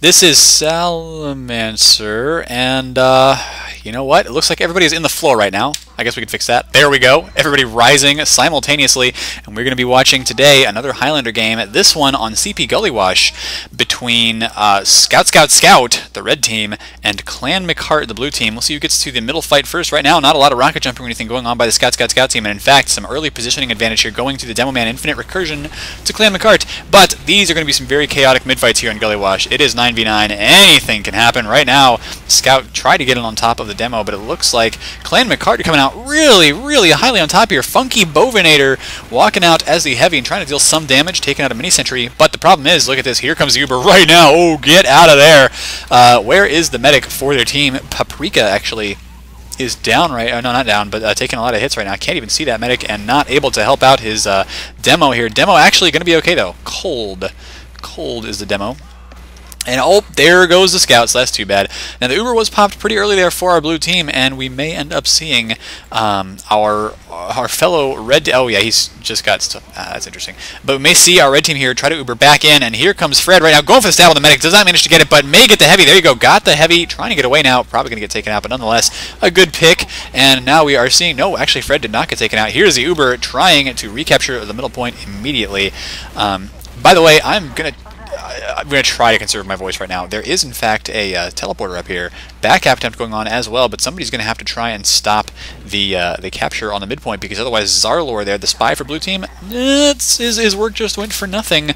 This is Salamancer, and you know what? It looks like everybody is in the floor right now. I guess we could fix that. There we go. Everybody rising simultaneously, and we're going to be watching today another Highlander game. This one on CP Gullywash between Scout, the red team, and Clan McCart, the blue team. We'll see who gets to the middle fight first. Right now, not a lot of rocket jumping or anything going on by the Scout team, and in fact, some early positioning advantage here going to the Demo Man Infinite Recursion to Clan McCart. But these are going to be some very chaotic mid-fights here in Gullywash. It is 9v9. Anything can happen. Right now, Scout tried to get in on top of the demo, but it looks like Clan McCart are coming out really highly on top here. Funky Bovinator walking out as the heavy and trying to deal some damage, taking out a mini sentry. But the problem is, look at this. Here comes the Uber right now. Oh, get out of there. Where is the medic for their team? Paprika actually is down right, no, not down, but taking a lot of hits right now. Can't even see that medic and not able to help out his demo here. Demo actually going to be okay though. Cold is the demo. And oh, there goes the Scouts. That's too bad. Now the Uber was popped pretty early there for our blue team, and we may end up seeing our fellow red. Oh yeah, he's just got stuff. That's interesting. But we may see our red team here try to Uber back in, and here comes Fred right now, going for the stab on the medic. Does not manage to get it, but may get the heavy. There you go. Got the heavy. Trying to get away now. Probably going to get taken out, but nonetheless a good pick. And now we are seeing. No, actually Fred did not get taken out. Here's the Uber trying to recapture the middle point immediately. By the way, I'm going to try to conserve my voice right now. There is, in fact, a teleporter up here. Back-cap attempt going on as well, but somebody's going to have to try and stop the capture on the midpoint, because otherwise Zarlor there, the spy for blue team, his work just went for nothing.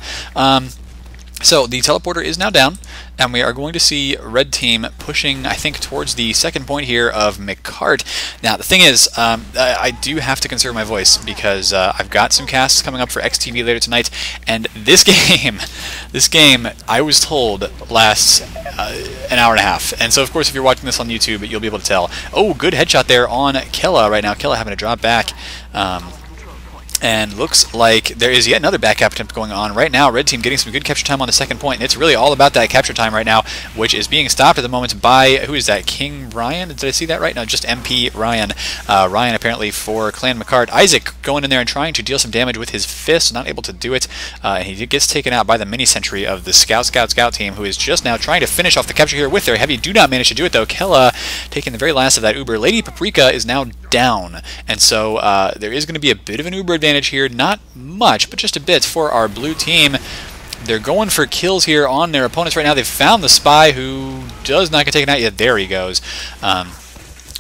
So the teleporter is now down, and we are going to see red team pushing, I think, towards the second point here of McCart. Now, the thing is, I do have to conserve my voice, because I've got some casts coming up for XTV later tonight, and this game, I was told, lasts an hour and a half. And so, of course, if you're watching this on YouTube, you'll be able to tell. Oh, good headshot there on Kella right now. Kella having to drop back. And looks like there is yet another back-cap attempt going on right now. Red team getting some good capture time on the second point, and it's really all about that capture time right now, which is being stopped at the moment by, who is that, King Ryan? Did I see that right? No, just MP Ryan. Ryan apparently for Clan McCart. Isaac going in there and trying to deal some damage with his fist, not able to do it, and he gets taken out by the mini sentry of the Scout team, who is just now trying to finish off the capture here with their heavy. Do not manage to do it though. Kella taking the very last of that Uber. Lady Paprika is now down, and so there is going to be a bit of an Uber advantage here. Not much, but just a bit for our blue team. They're going for kills here on their opponents right now. They've found the spy, who does not get taken out yet. There he goes.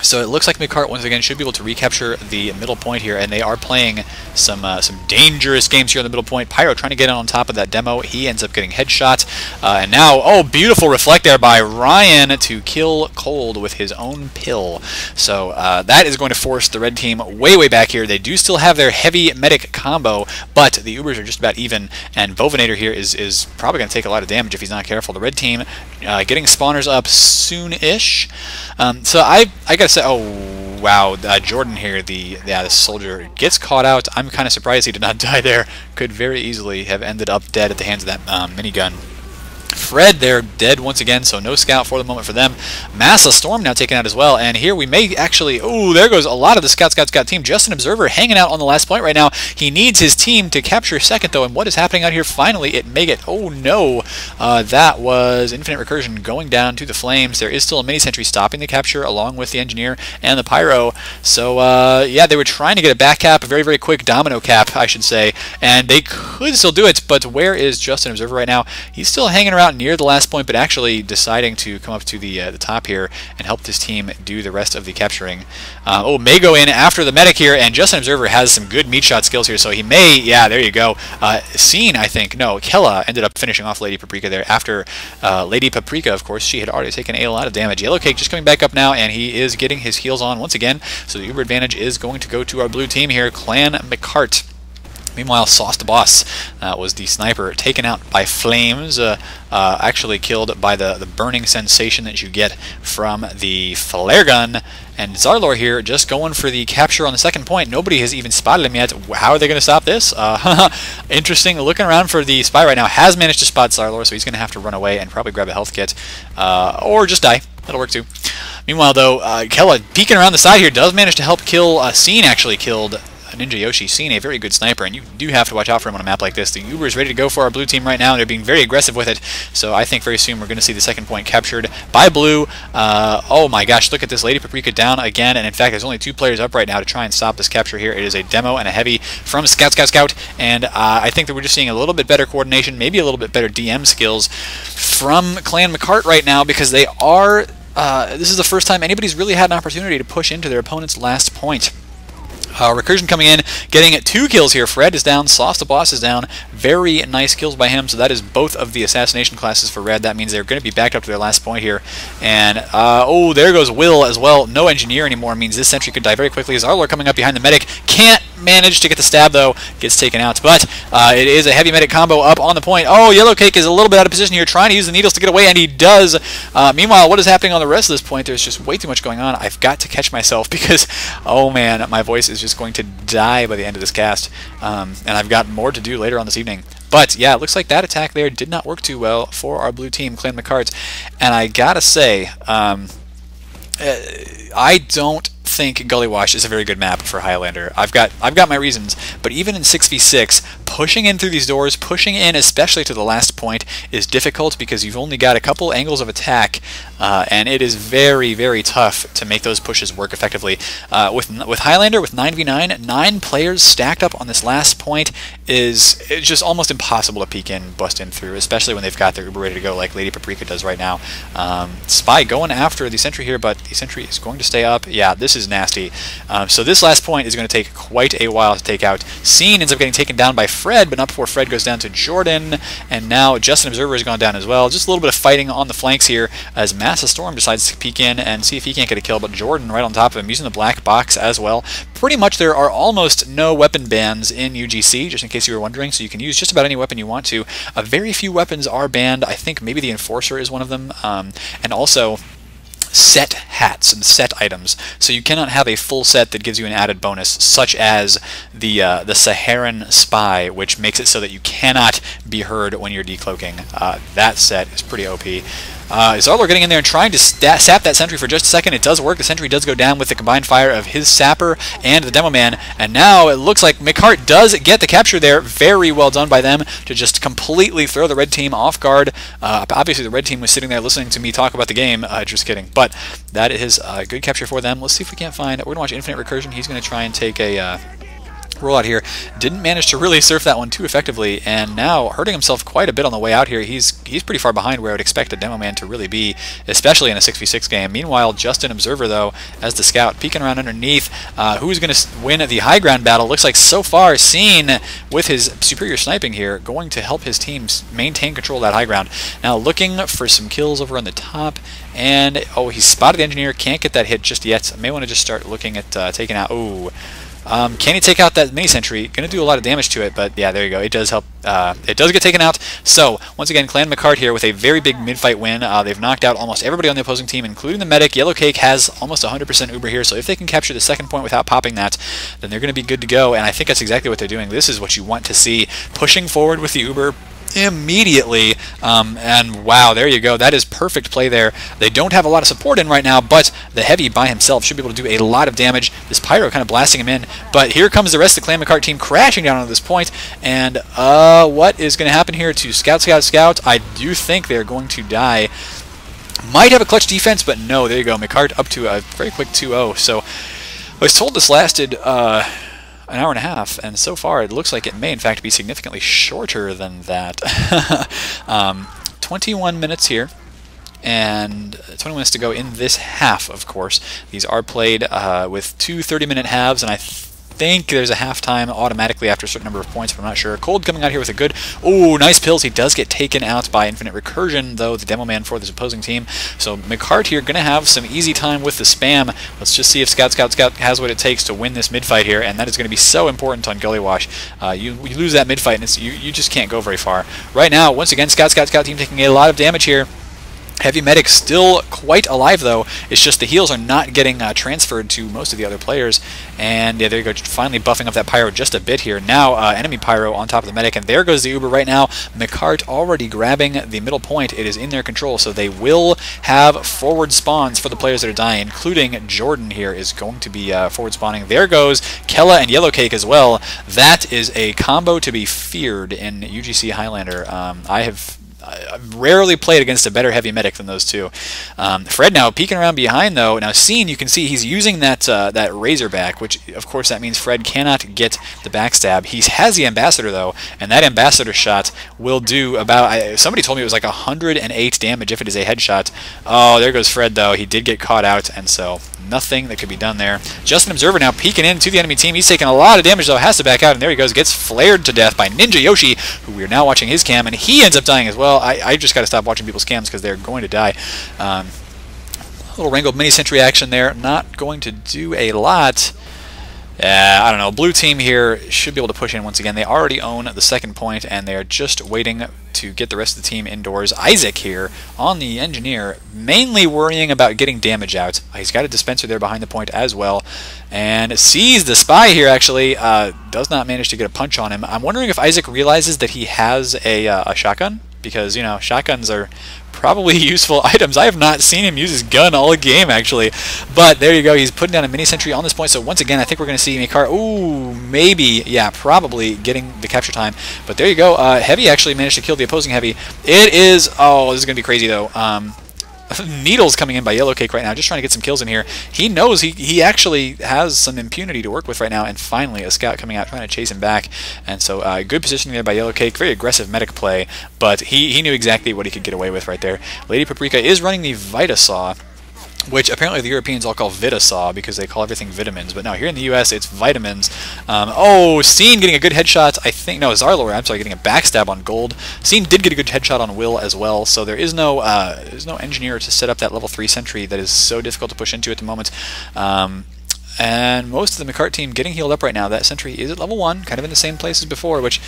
So it looks like McCart once again should be able to recapture the middle point here, and they are playing some dangerous games here on the middle point. Pyro trying to get in on top of that demo. He ends up getting headshot, and now, oh, beautiful reflect there by Ryan to kill Cold with his own pill. So that is going to force the red team way back here. They do still have their heavy medic combo, but the Ubers are just about even, and Bovinator here is probably going to take a lot of damage if he's not careful. The red team getting spawners up soon-ish. So I gotta say, oh wow, Jordan here, the soldier, gets caught out. I'm kind of surprised he did not die there. Could very easily have ended up dead at the hands of that minigun. Fred there dead once again, so no scout for the moment for them. Massa Storm now taken out as well, and here we may actually, oh, there goes a lot of the Scout team. Just an observer hanging out on the last point right now. He needs his team to capture second though, and what is happening out here? Finally it may get, oh no, that was Infinite Recursion going down to the flames. There is still a mini sentry stopping the capture along with the engineer and the pyro. So yeah, they were trying to get a back cap, a very quick domino cap, I should say, and they could still do it, but where is Just an Observer right now? He's still hanging around near the last point, but actually deciding to come up to the top here and help this team do the rest of the capturing. Oh, may go in after the medic here, and Just an Observer has some good meat shot skills here, so he may, yeah, there you go. Scene, I think, no, Kella ended up finishing off Lady Paprika there after Lady Paprika, of course, she had already taken a lot of damage. Yellow Cake just coming back up now, and he is getting his heals on once again, so the Uber advantage is going to go to our blue team here, Clan McCart. Meanwhile, Sauce the Boss was the sniper taken out by flames, actually killed by the burning sensation that you get from the flare gun. And Zarlor here just going for the capture on the second point. Nobody has even spotted him yet. How are they going to stop this? Interesting. Looking around for the spy right now. Has managed to spot Zarlor, so he's going to have to run away and probably grab a health kit. Or just die. That'll work too. Meanwhile, though, Kella peeking around the side here does manage to help kill. Scene actually killed Ninja Yoshi seen a very good sniper, and you do have to watch out for him on a map like this. The Uber is ready to go for our blue team right now, and they're being very aggressive with it, so I think very soon we're going to see the second point captured by blue. Oh my gosh, look at this. Lady Paprika down again, and in fact there's only 2 players up right now to try and stop this capture here. It is a demo and a heavy from Scout, and I think that we're just seeing a little bit better coordination, maybe a little bit better DM skills from Clan McCart right now, because they are, this is the first time anybody's really had an opportunity to push into their opponent's last point. Recursion coming in, getting 2 kills here. Fred is down, Sauce the Boss is down. Very nice kills by him, so that is both of the assassination classes for Red. That means they're going to be backed up to their last point here. And, oh, there goes Will as well. No engineer anymore, means this sentry could die very quickly. Zarlor coming up behind the medic. Can't manage to get the stab, though. Gets taken out. But it is a heavy medic combo up on the point. Oh, Yellow Cake is a little bit out of position here, trying to use the needles to get away, and he does. Meanwhile, what is happening on the rest of this point? There's just way too much going on. I've got to catch myself because, oh man, my voice is just going to die by the end of this cast. And I've got more to do later on this evening. But yeah, it looks like that attack there did not work too well for our blue team, Clan McCart. And I gotta say, I don't think Gullywash is a very good map for Highlander. I've got my reasons, but even in 6v6, pushing in through these doors, pushing in especially to the last point, is difficult because you've only got a couple angles of attack, and it is very, very tough to make those pushes work effectively. With Highlander, with 9v9, 9 players stacked up on this last point is it's just almost impossible to peek in, bust in through, especially when they've got their Uber ready to go like Lady Paprika does right now. Spy going after the sentry here, but the sentry is going to stay up. Yeah, this is nasty. So this last point is going to take quite a while to take out. Scene ends up getting taken down by Fred, but not before Fred goes down to Jordan, and now Justin Observer has gone down as well. Just a little bit of fighting on the flanks here as Massa Storm decides to peek in and see if he can't get a kill, but Jordan right on top of him using the black box as well. Pretty much there are almost no weapon bans in UGC, just in case you were wondering, so you can use just about any weapon you want to. Very few weapons are banned. I think maybe the Enforcer is one of them, and also set hats and set items, so you cannot have a full set that gives you an added bonus, such as the Saharan Spy, which makes it so that you cannot be heard when you're decloaking. That set is pretty OP. Zarlor getting in there and trying to sap that sentry for just a second. It does work. The sentry does go down with the combined fire of his sapper and the demo man, and now it looks like McCart does get the capture there. Very well done by them to just completely throw the red team off guard. Obviously the red team was sitting there listening to me talk about the game. Just kidding. But that is a good capture for them. Let's see if we can't find... We're going to watch Infinite Recursion. He's going to try and take a... rollout here. Didn't manage to really surf that one too effectively, and now hurting himself quite a bit on the way out here. He's pretty far behind where I would expect a demo man to really be, especially in a 6v6 game. Meanwhile, Justin Observer, though, as the scout, peeking around underneath. Who's going to win the high ground battle? Looks like so far Scene, with his superior sniping here, going to help his team maintain control of that high ground. Now looking for some kills over on the top, and oh, he spotted the engineer. Can't get that hit just yet. May want to just start looking at taking out... Oh. Can he take out that mini sentry? Going to do a lot of damage to it, but yeah, there you go. It does help. It does get taken out. So once again, Clan McCart here with a very big mid-fight win. They've knocked out almost everybody on the opposing team, including the medic. Yellow Cake has almost 100% Uber here, so if they can capture the second point without popping that, then they're going to be good to go. And I think that's exactly what they're doing. This is what you want to see, pushing forward with the Uber immediately, and wow, there you go. That is perfect play there. They don't have a lot of support in right now, but the heavy by himself should be able to do a lot of damage. This pyro kind of blasting him in, but here comes the rest of the Clan McCart team crashing down on this point, and what is going to happen here to Scout? I do think they're going to die. Might have a clutch defense, but no, there you go. McCart up to a very quick 2-0. So I was told this lasted an hour and a half, and so far it looks like it may in fact be significantly shorter than that. 21 minutes here, and 20 minutes to go in this half, of course. These are played with 2 30-minute halves, and I think there's a halftime automatically after a certain number of points, but I'm not sure. Cold coming out here with a good... Oh, nice pills. He does get taken out by Infinite Recursion, though, the demo man for this opposing team. So McCart here going to have some easy time with the spam. Let's just see if Scout has what it takes to win this mid-fight here, and that is going to be so important on Gullywash. You lose that mid-fight, and you just can't go very far. Right now, once again, Scout team taking a lot of damage here. Heavy Medic still quite alive, though. It's just the heals are not getting transferred to most of the other players. And yeah, there you go, finally buffing up that Pyro just a bit here. Now, enemy Pyro on top of the Medic, and there goes the Uber right now. McCart already grabbing the middle point. It is in their control, so they will have forward spawns for the players that are dying, including Jordan here is going to be forward spawning. There goes Kella and Yellow Cake as well. That is a combo to be feared in UGC Highlander. I've rarely played against a better Heavy Medic than those two. Fred now peeking around behind, though. Now, Scene, you can see he's using that Razorback, which, of course, that means Fred cannot get the backstab. He has the Ambassador, though, and that Ambassador shot will do about... somebody told me it was like 108 damage if it is a headshot. Oh, there goes Fred, though. He did get caught out, and so nothing that could be done there. Just an Observer now peeking into the enemy team. He's taking a lot of damage, though. Has to back out, and there he goes. Gets flared to death by Ninja Yoshi, who we are now watching his cam, and he ends up dying as well. I just got to stop watching people's cams because they're going to die. Little wrangled mini-sentry action there. Not going to do a lot. I don't know. Blue team here should be able to push in once again. They already own the second point, and they're just waiting to get the rest of the team indoors. Isaac here on the Engineer, mainly worrying about getting damage out. He's got a dispenser there behind the point as well, and sees the Spy here, actually. Does not manage to get a punch on him. I'm wondering if Isaac realizes that he has a shotgun, because, you know, shotguns are probably useful items. I have not seen him use his gun all game, actually. But there you go. He's putting down a mini-sentry on this point. So once again, I think we're going to see McCart. Ooh, maybe. Yeah, probably getting the capture time. But there you go. Heavy actually managed to kill the opposing Heavy. It is... Oh, this is going to be crazy, though. Needles coming in by Yellow Cake right now, just trying to get some kills in here. He knows he actually has some impunity to work with right now, and finally a scout coming out trying to chase him back. And so good positioning there by Yellow Cake, very aggressive medic play, but he knew exactly what he could get away with right there. Lady Paprika is running the Vita Saw, which apparently the Europeans all call Vitasaw because they call everything vitamins. But no, here in the US, it's vitamins. Oh, Scene getting a good headshot. I think, no, Zarlor, I'm sorry, getting a backstab on Gold. Scene did get a good headshot on Will as well, so there's no Engineer to set up that level 3 sentry that is so difficult to push into at the moment. And most of the McCart team getting healed up right now. That sentry is at level 1, kind of in the same place as before, which...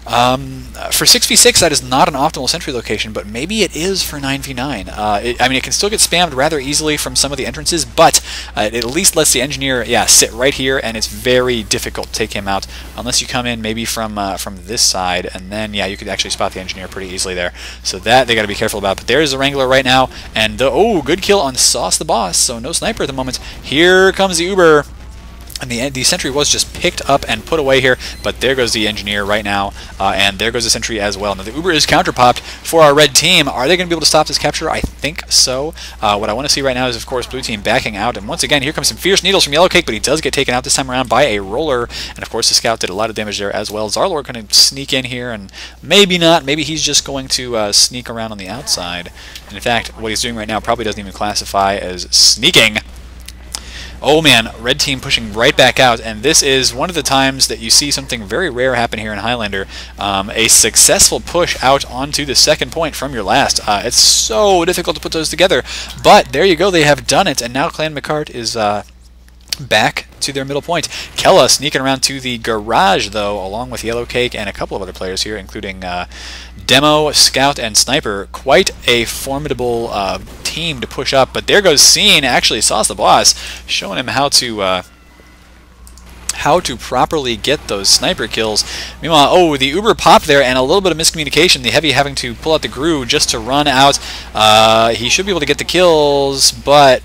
for 6v6, that is not an optimal sentry location, but maybe it is for 9v9. I mean, it can still get spammed rather easily from some of the entrances, but it at least lets the Engineer, sit right here, and it's very difficult to take him out unless you come in maybe from this side, and then, you could actually spot the Engineer pretty easily there. So that they got to be careful about. But there's the Wrangler right now, and good kill on Sauce the Boss, so no sniper at the moment. Here comes the Uber. And the sentry was just picked up and put away here, but there goes the Engineer right now, and there goes the sentry as well. Now the Uber is counterpopped for our red team. Are they going to be able to stop this capture? I think so. What I want to see right now is, of course, blue team backing out. And once again, here comes some fierce needles from Yellow Cake, but he does get taken out this time around by a roller. And of course, the scout did a lot of damage there as well. Zarlor going to sneak in here, and maybe not. Maybe he's just going to sneak around on the outside. And in fact, what he's doing right now probably doesn't even classify as sneaking. Oh man, red team pushing right back out, and this is one of the times that you see something very rare happen here in Highlander. A successful push out onto the second point from your last. It's so difficult to put those together, but there you go, they have done it, and now Clan McCart is back to their middle point. Kella sneaking around to the garage, though, along with Yellow Cake and a couple of other players here, including Demo, Scout, and Sniper. Quite a formidable team to push up, but there goes Scene, actually Sauce the Boss, showing him how to properly get those sniper kills. Meanwhile, the Uber pop there, and a little bit of miscommunication. The Heavy having to pull out the Gru just to run out. He should be able to get the kills, but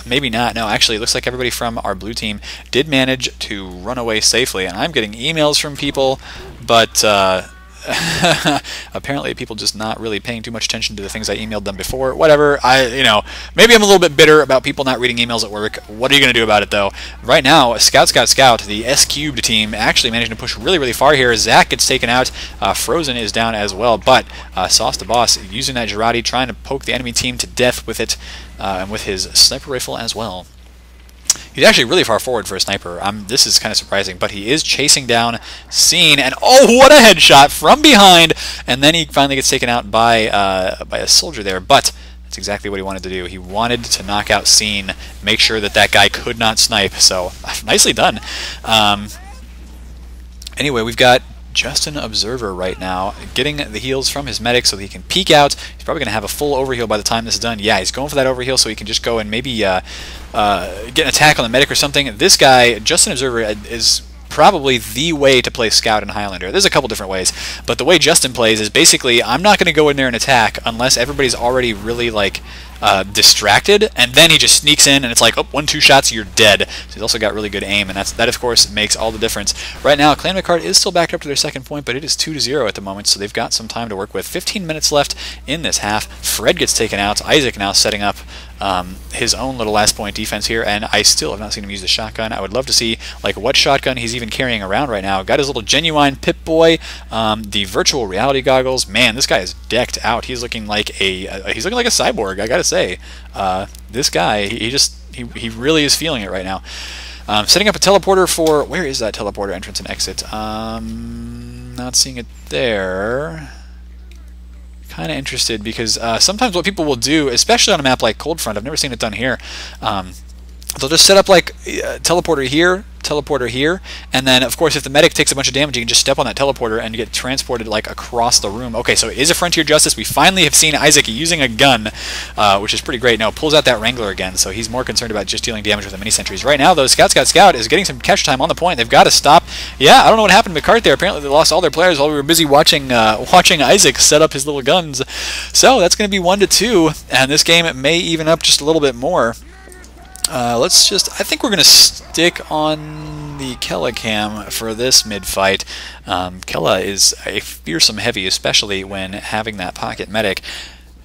maybe not. No, actually, it looks like everybody from our blue team did manage to run away safely, and I'm getting emails from people, but apparently people just not really paying too much attention to the things I emailed them before. Whatever. Maybe I'm a little bit bitter about people not reading emails at work. What are you going to do about it, though? Right now, Scout, the S-Cubed team, actually managing to push really, really far here. Zach gets taken out. Frozen is down as well, but Sauce the Boss using that Girardi, trying to poke the enemy team to death with it, and with his sniper rifle as well. He's actually really far forward for a sniper. This is kind of surprising, but he is chasing down Scene, and oh, what a headshot from behind! And then he finally gets taken out by a soldier there, but that's exactly what he wanted to do. He wanted to knock out Scene, make sure that that guy could not snipe, so nicely done. Anyway, we've got Justin Observer right now, getting the heals from his medic so that he can peek out. He's probably going to have a full overheal by the time this is done. Yeah, he's going for that overheal so he can just go and maybe get an attack on the medic or something. This guy, Justin Observer, is probably the way to play Scout in Highlander. There's a couple different ways, but the way Justin plays is basically, I'm not going to go in there and attack unless everybody's already really like distracted, and then he just sneaks in and it's like, oh, 1-2 shots, you're dead. So he's also got really good aim, and that of course makes all the difference. Right now, Clan McCart is still backed up to their second point, but it is 2-0 at the moment, so they've got some time to work with. 15 minutes left in this half. Fred gets taken out. Isaac now setting up his own little last point defense here, and I still have not seen him use the shotgun. I would love to see like what shotgun he's even carrying around right now. Got his little genuine Pip-Boy, the virtual reality goggles. Man, this guy is decked out. He's looking like a cyborg, I gotta say. This guy, he really is feeling it right now. Setting up a teleporter for, where is that teleporter entrance and exit? Not seeing it there. Kind of interested because sometimes what people will do, especially on a map like Coldfront, I've never seen it done here, they'll just set up like teleporter here, and then of course if the medic takes a bunch of damage, you can just step on that teleporter and get transported like across the room. Okay, so it is a Frontier Justice. We finally have seen Isaac using a gun, which is pretty great. Now pulls out that Wrangler again, so he's more concerned about just dealing damage with the mini sentries. Right now though, Scout is getting some capture time on the point. They've got to stop. Yeah, I don't know what happened to McCart there. Apparently they lost all their players while we were busy watching Isaac set up his little guns. So that's going to be 1-2, and this game may even up just a little bit more. I think we're going to stick on the Kella cam for this mid-fight. Kella is a fearsome heavy, especially when having that pocket medic.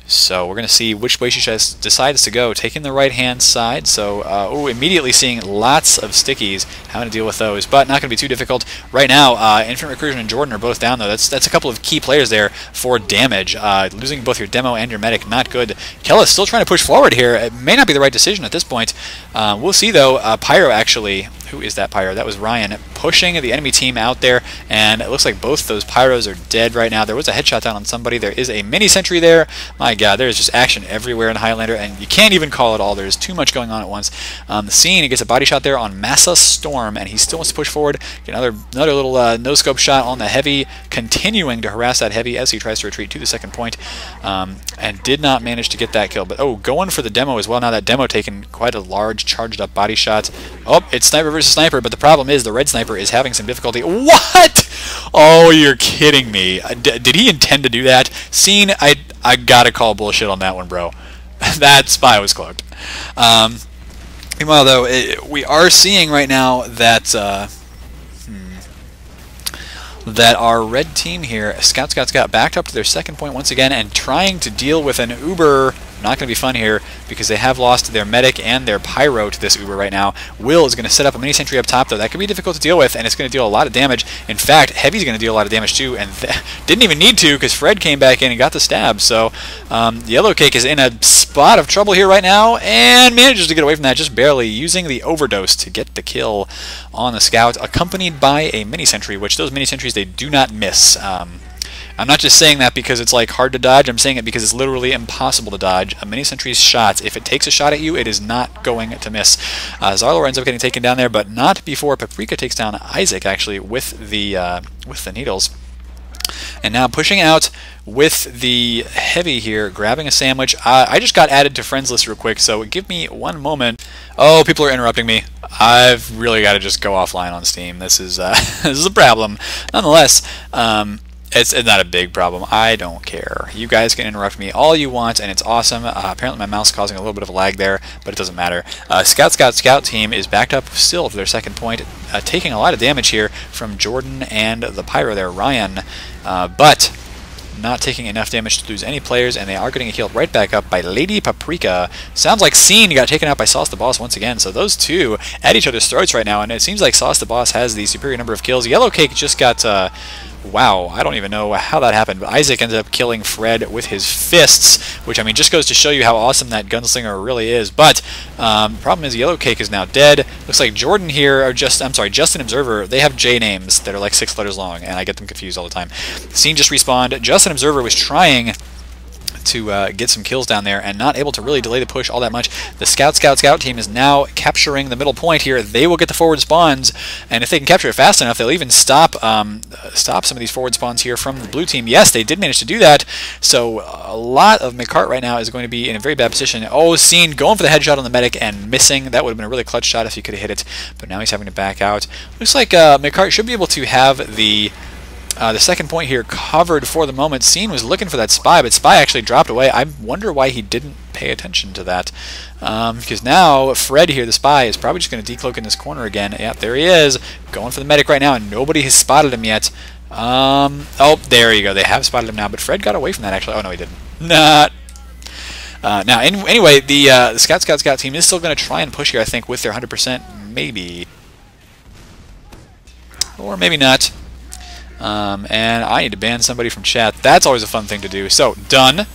So we're going to see which way she decides to go. Taking the right-hand side, so immediately seeing lots of stickies, having to deal with those, but not going to be too difficult. Right now, Infinite Recursion and Jordan are both down, though. That's a couple of key players there for damage. Losing both your demo and your medic, not good. Kella's still trying to push forward here. It may not be the right decision at this point. We'll see, though. Pyro, actually, who is that Pyro? That was Ryan, pushing the enemy team out there, and it looks like both those Pyros are dead right now. There was a headshot down on somebody. There is a mini-sentry there. My God, there is just action everywhere in Highlander, and you can't even call it all. There's too much going on at once. The scene, he gets a body shot there on Massa Storm, and he still wants to push forward. Get another little no-scope shot on the heavy, continuing to harass that heavy as he tries to retreat to the second point, and did not manage to get that kill. But, going for the demo as well. Now that demo taking quite a large charged-up body shot. Oh, it's sniper versus sniper, but the problem is the red sniper is having some difficulty. What? Oh, you're kidding me. Did he intend to do that? Scene, I gotta call bullshit on that one, bro. That spy was cloaked. Meanwhile, though, we are seeing right now that that our red team here, Scout, backed up to their second point once again and trying to deal with an Uber. Not going to be fun here because they have lost their medic and their pyro to this Uber right now. Will is going to set up a mini sentry up top, though. That could be difficult to deal with, and it's going to deal a lot of damage. In fact, Heavy's going to deal a lot of damage too, and didn't even need to because Fred came back in and got the stab. So Yellow Cake is in a spot of trouble here right now and manages to get away from that just barely, using the overdose to get the kill on the Scout, accompanied by a mini sentry, which those mini sentries, they do not miss. I'm not just saying that because it's like hard to dodge. I'm saying it because it's literally impossible to dodge. A mini sentry's shots, if it takes a shot at you, it is not going to miss. Zarlor ends up getting taken down there, but not before Paprika takes down Isaac, actually, with the needles. And now pushing out with the heavy here, grabbing a sandwich. I just got added to friends list real quick, so give me one moment. Oh, people are interrupting me. I've really got to just go offline on Steam. This is this is a problem. Nonetheless, it's not a big problem. I don't care. You guys can interrupt me all you want, and it's awesome. Apparently my mouse is causing a little bit of a lag there, but it doesn't matter. Scout team is backed up still to their second point, taking a lot of damage here from Jordan and the Pyro there, Ryan, but not taking enough damage to lose any players, and they are getting healed right back up by Lady Paprika. Sounds like Scene got taken out by Sauce the Boss once again, so those two at each other's throats right now, and it seems like Sauce the Boss has the superior number of kills. Yellow Cake just got wow, I don't even know how that happened, but Isaac ended up killing Fred with his fists, which, I mean, just goes to show you how awesome that gunslinger really is. But the problem is Yellow Cake is now dead. Looks like Jordan here, or Justin Observer, they have J names that are like 6 letters long, and I get them confused all the time. Scene just respawned. Justin Observer was trying to get some kills down there and not able to really delay the push all that much. The scout team is now capturing the middle point here. They will get the forward spawns, and if they can capture it fast enough, they'll even stop some of these forward spawns here from the blue team. Yes, they did manage to do that. So a lot of McCart right now is going to be in a very bad position. Oh, Scene going for the headshot on the medic and missing. That would have been a really clutch shot if he could have hit it, but now he's having to back out. Looks like McCart should be able to have the second point here covered for the moment. Scene was looking for that spy, but spy actually dropped away. I wonder why he didn't pay attention to that. Because now Fred here, the spy, is probably just going to decloak in this corner again. Yeah, there he is, going for the medic right now, and nobody has spotted him yet. Oh, there you go. They have spotted him now, but Fred got away from that actually. Oh no, he didn't. Not. Now, anyway, the scout team is still going to try and push here, I think, with their 100%, maybe, or maybe not. And I need to ban somebody from chat. That's always a fun thing to do. So, done.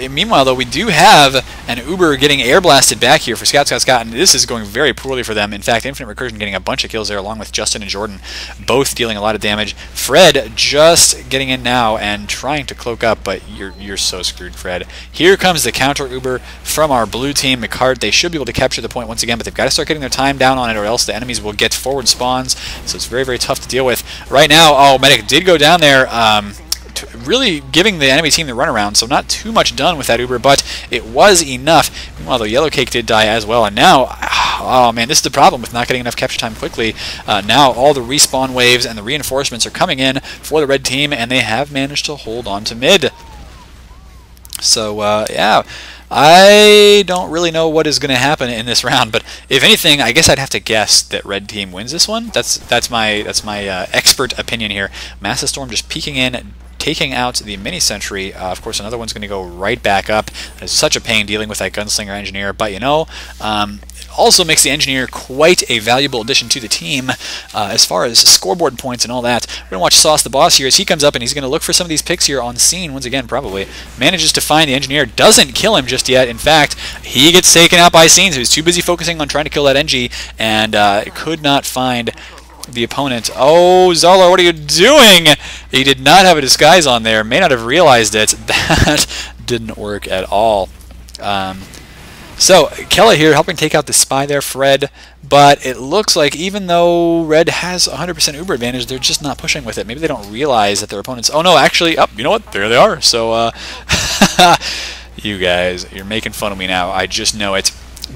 Meanwhile, though, we do have an Uber getting air blasted back here for Scout, and this is going very poorly for them. In fact, Infinite Recursion getting a bunch of kills there, along with Justin and Jordan, both dealing a lot of damage. Fred just getting in now and trying to cloak up, but you're so screwed, Fred. Here comes the counter Uber from our blue team, McCart. They should be able to capture the point once again, but they've got to start getting their time down on it, or else the enemies will get forward spawns, so it's very, very tough to deal with. Right now, oh, Medic did go down there, really giving the enemy team the runaround, so not too much done with that Uber, but it was enough. Meanwhile, the Yellow Cake did die as well, and now, oh man, this is the problem with not getting enough capture time quickly. Now all the respawn waves and the reinforcements are coming in for the red team, and they have managed to hold on to mid. So, yeah. I don't really know what is going to happen in this round, but if anything, I guess I'd have to guess that red team wins this one. That's my expert opinion here. Massive Storm just peeking in, taking out the mini sentry. Of course, another one's going to go right back up. It's such a pain dealing with that gunslinger engineer, but you know, it also makes the engineer quite a valuable addition to the team as far as scoreboard points and all that. We're going to watch Sauce the Boss here as he comes up and he's going to look for some of these picks here on Scene once again, probably. Manages to find the engineer, doesn't kill him just yet. In fact, he gets taken out by Scene, so he's too busy focusing on trying to kill that Engie and could not find the opponent. Oh, Zarlar, what are you doing? He did not have a disguise on there. May not have realized it. That didn't work at all. So, Kella here helping take out the spy there, Fred. But it looks like even though Red has 100% Uber advantage, they're just not pushing with it. Maybe they don't realize that their opponents... Oh, no, actually... Oh, you know what? There they are. So, you guys, you're making fun of me now. I just know it.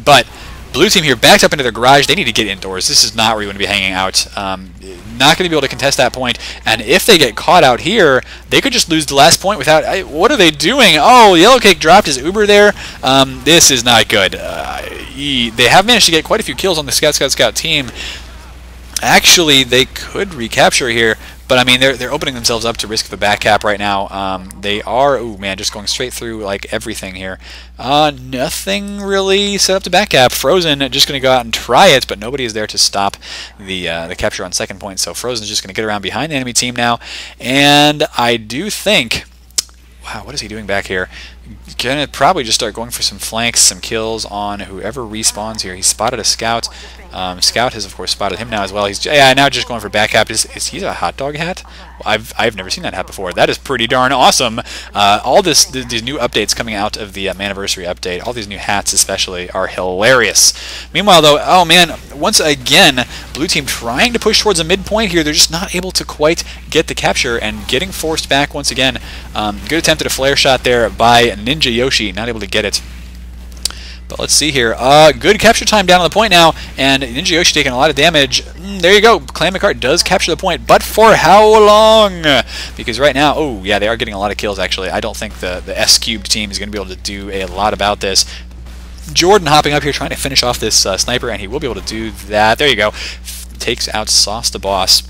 But... Blue team here backed up into their garage. They need to get indoors. This is not where you want to be hanging out. Not going to be able to contest that point. And if they get caught out here, they could just lose the last point without... what are they doing? Oh, Yellow Cake dropped his Uber there. This is not good. They have managed to get quite a few kills on the Scout team. Actually, they could recapture here. But I mean, they're opening themselves up to risk of a back cap right now. They are, ooh man, just going straight through like everything here. Nothing really set up to back cap. Frozen just going to go out and try it, but nobody is there to stop the capture on second point. So Frozen's just going to get around behind the enemy team now. And I do think, wow, what is he doing back here? Gonna probably just start going for some flanks, some kills on whoever respawns here. He spotted a Scout. Scout has, of course, spotted him now as well. He's now just going for back cap. Is he a hot dog hat? I've never seen that hat before. That is pretty darn awesome. All these new updates coming out of the Maniversary update, all these new hats especially, are hilarious. Meanwhile, though, oh man, once again, blue team trying to push towards a midpoint here. They're just not able to quite get the capture and getting forced back once again. Good attempt at a flare shot there by Ninja Yoshi, not able to get it. But let's see here. Good capture time down on the point now, and Ninja Yoshi taking a lot of damage. There you go. Clan McCart does capture the point, but for how long? Because right now, oh yeah, they are getting a lot of kills actually. I don't think the S-Cubed team is going to be able to do a lot about this. Jordan hopping up here trying to finish off this sniper, and he will be able to do that. There you go. Takes out Sauce the Boss.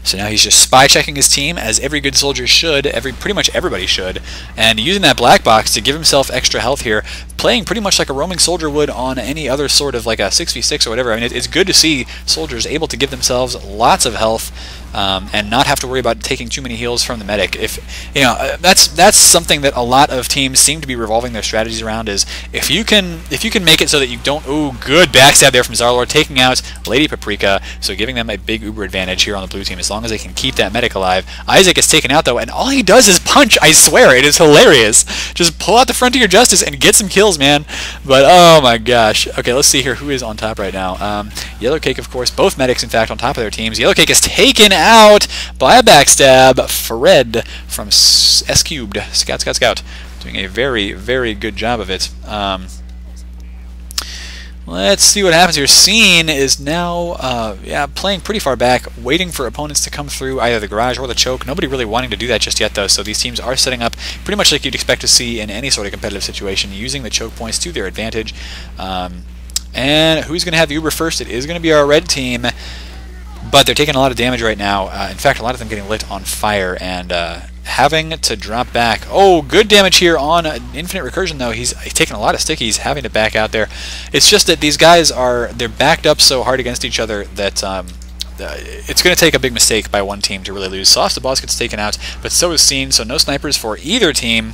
So now he's just spy checking his team, as every good soldier should, pretty much everybody should, and using that black box to give himself extra health here, playing pretty much like a roaming soldier would on any other sort of like a 6v6 or whatever. I mean, it's good to see soldiers able to give themselves lots of health and not have to worry about taking too many heals from the medic. If you know, that's something that a lot of teams seem to be revolving their strategies around, is if you can make it so that you don't. Ooh, good backstab there from Zarlor, taking out Lady Paprika, so giving them a big uber advantage here on the blue team as long as they can keep that medic alive. Isaac is taken out though, and all he does is punch. I swear, it is hilarious. Just pull out the Frontier Justice and get some kills, man. But oh my gosh. Okay, let's see here who is on top right now. Yellow Cake, of course, both medics in fact on top of their teams. Yellow Cake is taken out by a backstab. Fred from S Cubed, Scout, doing a very, very good job of it. Let's see what happens here. Scene is now playing pretty far back, waiting for opponents to come through either the garage or the choke. Nobody really wanting to do that just yet, though, so these teams are setting up pretty much like you'd expect to see in any sort of competitive situation, using the choke points to their advantage. And who's going to have the Uber first? It is going to be our red team, but they're taking a lot of damage right now. In fact, a lot of them getting lit on fire and having to drop back. Oh, good damage here on Infinite Recursion, though. He's taking a lot of stickies, having to back out there. It's just that these guys they're backed up so hard against each other that it's going to take a big mistake by one team to really lose. Sauce the Boss gets taken out, but so is Scene, so no snipers for either team.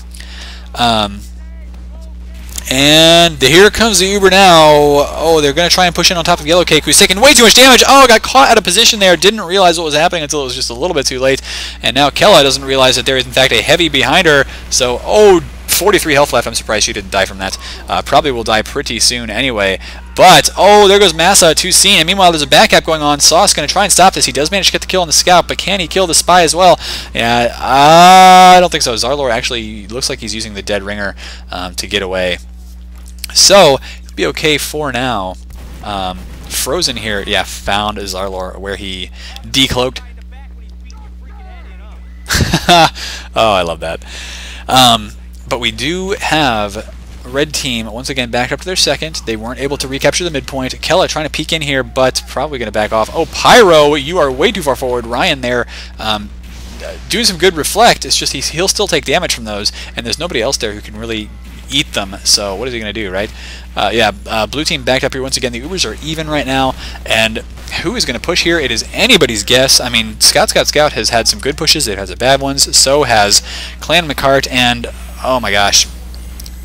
And here comes the Uber now. Oh, they're going to try and push in on top of Yellow Cake, who's taking way too much damage. Oh, got caught out of position there. Didn't realize what was happening until it was just a little bit too late. And now Kella doesn't realize that there is, in fact, a heavy behind her. So, 43 health left. I'm surprised she didn't die from that. Probably will die pretty soon anyway. But, oh, there goes Massa to Scene. And meanwhile, there's a backup going on. Sauce going to try and stop this. He does manage to get the kill on the scout, but can he kill the spy as well? Yeah, I don't think so. Zarlor actually looks like he's using the dead ringer to get away. So, it'll be okay for now. Frozen here, yeah, found Zarlor where he decloaked. Oh, I love that. But we do have red team once again backed up to their second. They weren't able to recapture the midpoint. Kella trying to peek in here, but probably going to back off. Oh, Pyro, you are way too far forward. Ryan there doing some good reflect. It's just he'll still take damage from those, and there's nobody else there who can really eat them. So what is he going to do, right? Blue team backed up here once again. The Ubers are even right now, and who is going to push here? It is anybody's guess. I mean, Scout has had some good pushes. They've had some bad ones. So has Clan McCart, and oh my gosh,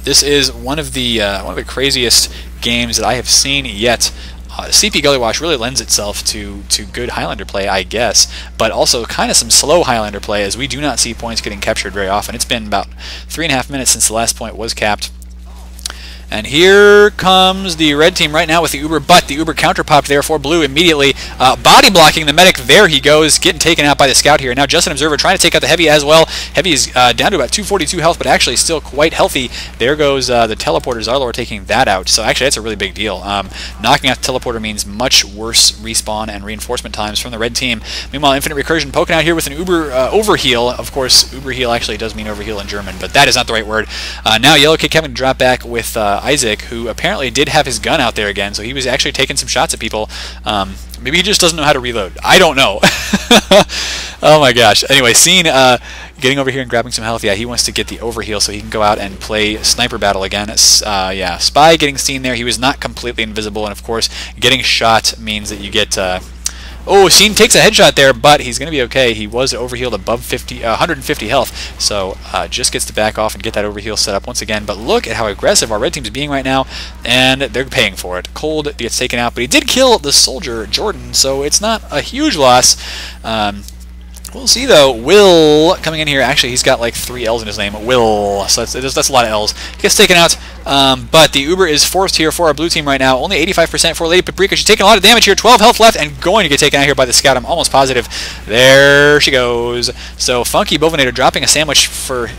this is one of the craziest games that I have seen yet. CP Gullywash really lends itself to good Highlander play, I guess, but also kind of some slow Highlander play, as we do not see points getting captured very often. It's been about 3.5 minutes since the last point was capped. And here comes the red team right now with the Uber, but the Uber counter-popped there for blue immediately. Body blocking the medic. There he goes, getting taken out by the scout here. Now just an observer trying to take out the heavy as well. Heavy is down to about 242 health, but actually still quite healthy. There goes the teleporter. Zarlor taking that out. So actually that's a really big deal. Knocking out the teleporter means much worse respawn and reinforcement times from the red team. Meanwhile, Infinite Recursion poking out here with an Uber overheal. Of course, Uberheal actually does mean overheal in German, but that is not the right word. Now Yellow Cake having to drop back with Isaac, who apparently did have his gun out there again, so he was actually taking some shots at people. Maybe he just doesn't know how to reload. I don't know. Oh my gosh. Anyway, Scene getting over here and grabbing some health. Yeah, he wants to get the overheal so he can go out and play sniper battle again. Yeah, Spy getting Scene there. He was not completely invisible, and of course, getting shot means that you get... Oh, Scene takes a headshot there, but he's going to be okay. He was overhealed above 150 health, so just gets to back off and get that overheal set up once again. But look at how aggressive our red team is being right now, and they're paying for it. Cold gets taken out, but he did kill the soldier, Jordan, so it's not a huge loss. We'll see, though. Will coming in here. Actually, he's got like 3 L's in his name. Will. So that's a lot of L's. He gets taken out. But the Uber is forced here for our blue team right now. Only 85% for Lady Paprika. She's taking a lot of damage here. 12 health left and going to get taken out here by the scout. I'm almost positive. There she goes. So Funky Bovinator dropping a sandwich for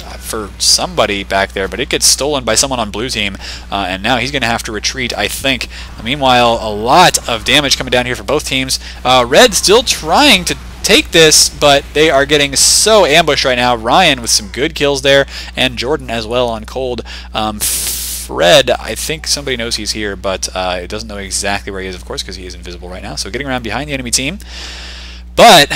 somebody back there, but it gets stolen by someone on blue team. And now he's going to have to retreat, I think. Meanwhile, a lot of damage coming down here for both teams. Red still trying to take this, but they are getting so ambushed right now. Ryan with some good kills there, and Jordan as well on cold. Fred, I think somebody knows he's here, but it doesn't know exactly where he is, of course, because he is invisible right now. So getting around behind the enemy team. But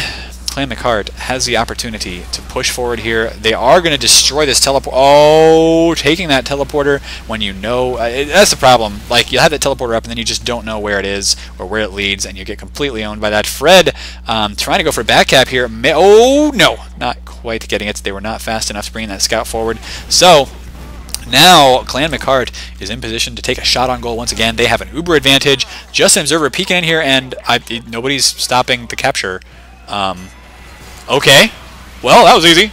Clan McCart has the opportunity to push forward here. They are going to destroy this teleport. Oh, taking that teleporter when you know... that's the problem. Like, you have that teleporter up, and then you just don't know where it is or where it leads, and you get completely owned by that. Fred trying to go for a back cap here. Oh, no. Not quite getting it. They were not fast enough to bring that scout forward. So... now, Clan McCart is in position to take a shot on goal once again. They have an Uber advantage. Just an observer peeking in here, and nobody's stopping the capture. Okay. Well, that was easy.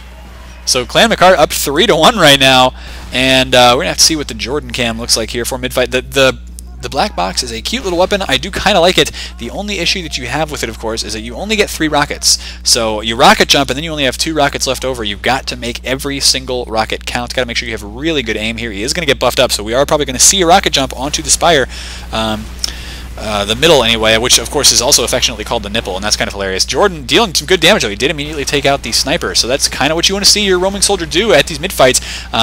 So Clan McCart up 3-1 right now, and we're going to have to see what the Jordan cam looks like here for mid-fight. The black box is a cute little weapon. I do kind of like it. The only issue that you have with it, of course, is that you only get 3 rockets. So you rocket jump, and then you only have 2 rockets left over. You've got to make every single rocket count. Got to make sure you have really good aim here. He is going to get buffed up, so we are probably going to see a rocket jump onto the spire. The middle, anyway, which, of course, is also affectionately called the nipple, and that's kind of hilarious. Jordan dealing some good damage, though. He did immediately take out the sniper, so that's kind of what you want to see your roaming soldier do at these mid-fights.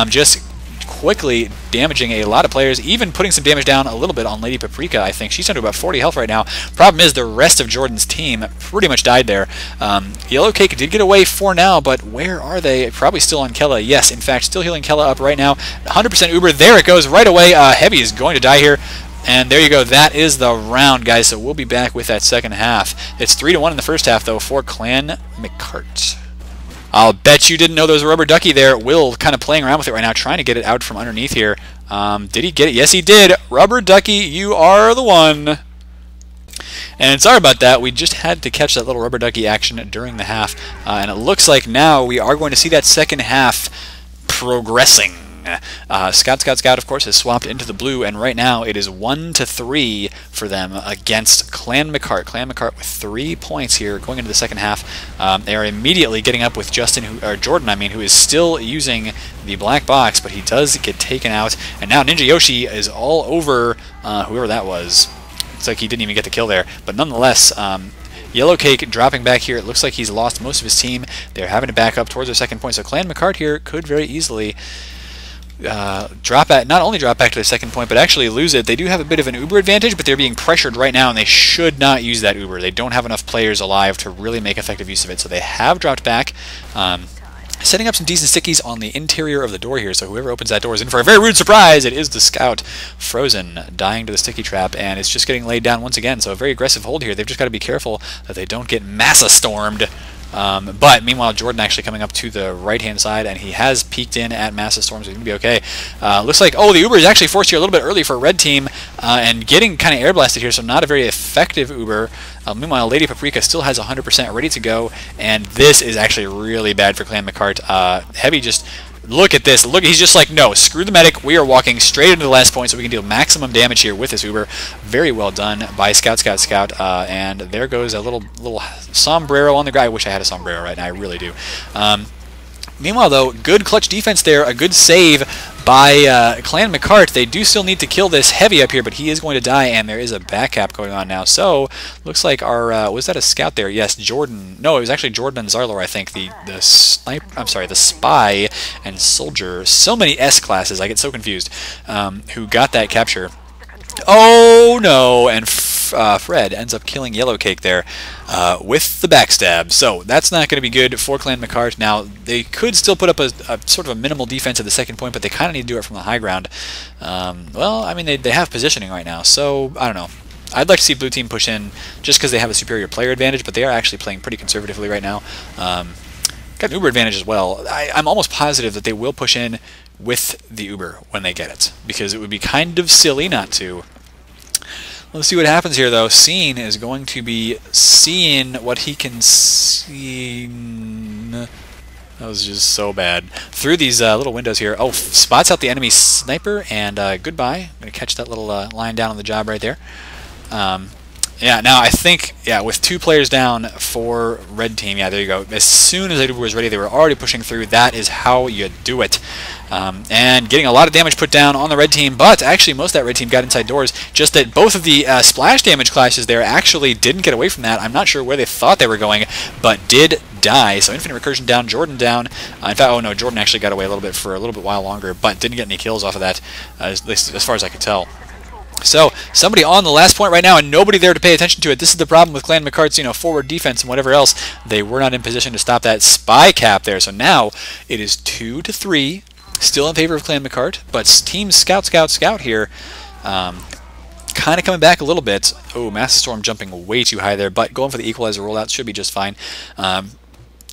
Just quickly damaging a lot of players, even putting some damage down a little bit on Lady Paprika, I think. She's down to about 40 health right now. Problem is, the rest of Jordan's team pretty much died there. Yellow Cake did get away for now, but where are they? Probably still on Kella. Yes, in fact, still healing Kella up right now. 100% Uber. There it goes right away. Heavy is going to die here. And there you go. That is the round, guys. So we'll be back with that second half. It's 3-1 in the first half, though, for Clan McCart. I'll bet you didn't know there was a rubber ducky there. Will kind of playing around with it right now, trying to get it out from underneath here. Did he get it? Yes, he did. Rubber ducky, you are the one. And sorry about that. We just had to catch that little rubber ducky action during the half. And it looks like now we are going to see that second half progressing. Scout, of course, has swapped into the blue, and right now it is 1-3 for them against Clan McCart. Clan McCart with 3 points here going into the second half. They are immediately getting up with Jordan, who is still using the black box, but he does get taken out. And now Ninja Yoshi is all over whoever that was. It's like he didn't even get the kill there, but nonetheless. Yellow Cake dropping back here. It looks like he's lost most of his team. They're having to back up towards their second point. So Clan McCart here could very easily not only drop back to their second point, but actually lose it. They do have a bit of an Uber advantage, but they're being pressured right now, and they should not use that Uber. They don't have enough players alive to really make effective use of it, so they have dropped back. Setting up some decent stickies on the interior of the door here, so whoever opens that door is in for a very rude surprise. It is the Scout, Frozen, dying to the sticky trap, and it's just getting laid down once again, so a very aggressive hold here. They've just got to be careful that they don't get massa stormed. But meanwhile, Jordan actually coming up to the right-hand side, and he has peeked in at Massa Storm, so he's going to be okay. Looks like, the Uber is actually forced here a little bit early for a red team, and getting kind of air blasted here, so not a very effective Uber. Meanwhile, Lady Paprika still has 100% ready to go, and this is actually really bad for Clan McCart. Heavy just... Look at this. Look, he's just like, no, screw the medic. We are walking straight into the last point so we can deal maximum damage here with this Uber. Very well done by Scout. And there goes a little sombrero on the ground. I wish I had a sombrero right now. I really do. Meanwhile, though, good clutch defense there. A good save by Clan McCart. They do still need to kill this Heavy up here, but he is going to die, and there is a back cap going on now. So, looks like our... was that a Scout there? Yes, Jordan. No, it was actually Jordan and Zarlor, I think. The sniper... I'm sorry, the Spy and Soldier. So many S classes. I get so confused. Who got that capture. Oh, no, and Fred ends up killing Yellow Cake there with the backstab. So that's not going to be good for Clan McCart. Now, they could still put up a sort of a minimal defense at the second point, but they kind of need to do it from the high ground. Well, I mean, they have positioning right now, so I don't know. I'd like to see Blue Team push in just because they have a superior player advantage, but they are actually playing pretty conservatively right now. Got an Uber advantage as well. I'm almost positive that they will push in with the Uber when they get it, because it would be kind of silly not to. Let's see what happens here, though. Scene is going to be seeing what he can see. That was just so bad. Through these little windows here. Oh, spots out the enemy sniper, and goodbye. I'm going to catch that little line down on the job right there. Yeah, now I think, with 2 players down for Red Team, there you go. As soon as Uber was ready, they were already pushing through. That is how you do it. And getting a lot of damage put down on the Red Team, but actually most of that Red Team got inside doors. Just that both of the splash damage clashes there actually didn't get away from that. I'm not sure where they thought they were going, but did die. So Infinite Recursion down, Jordan down. In fact, oh no, Jordan actually got away a little bit for a little bit while longer, but didn't get any kills off of that, at least as far as I could tell. So somebody on the last point right now, and nobody there to pay attention to it. This is the problem with Clan McCart's, forward defense and whatever else. They were not in position to stop that spy cap there. So now it is 2-3, still in favor of Clan McCart. But Team Scout here, kind of coming back a little bit. Oh, Massive Storm jumping way too high there, but going for the equalizer rollout should be just fine.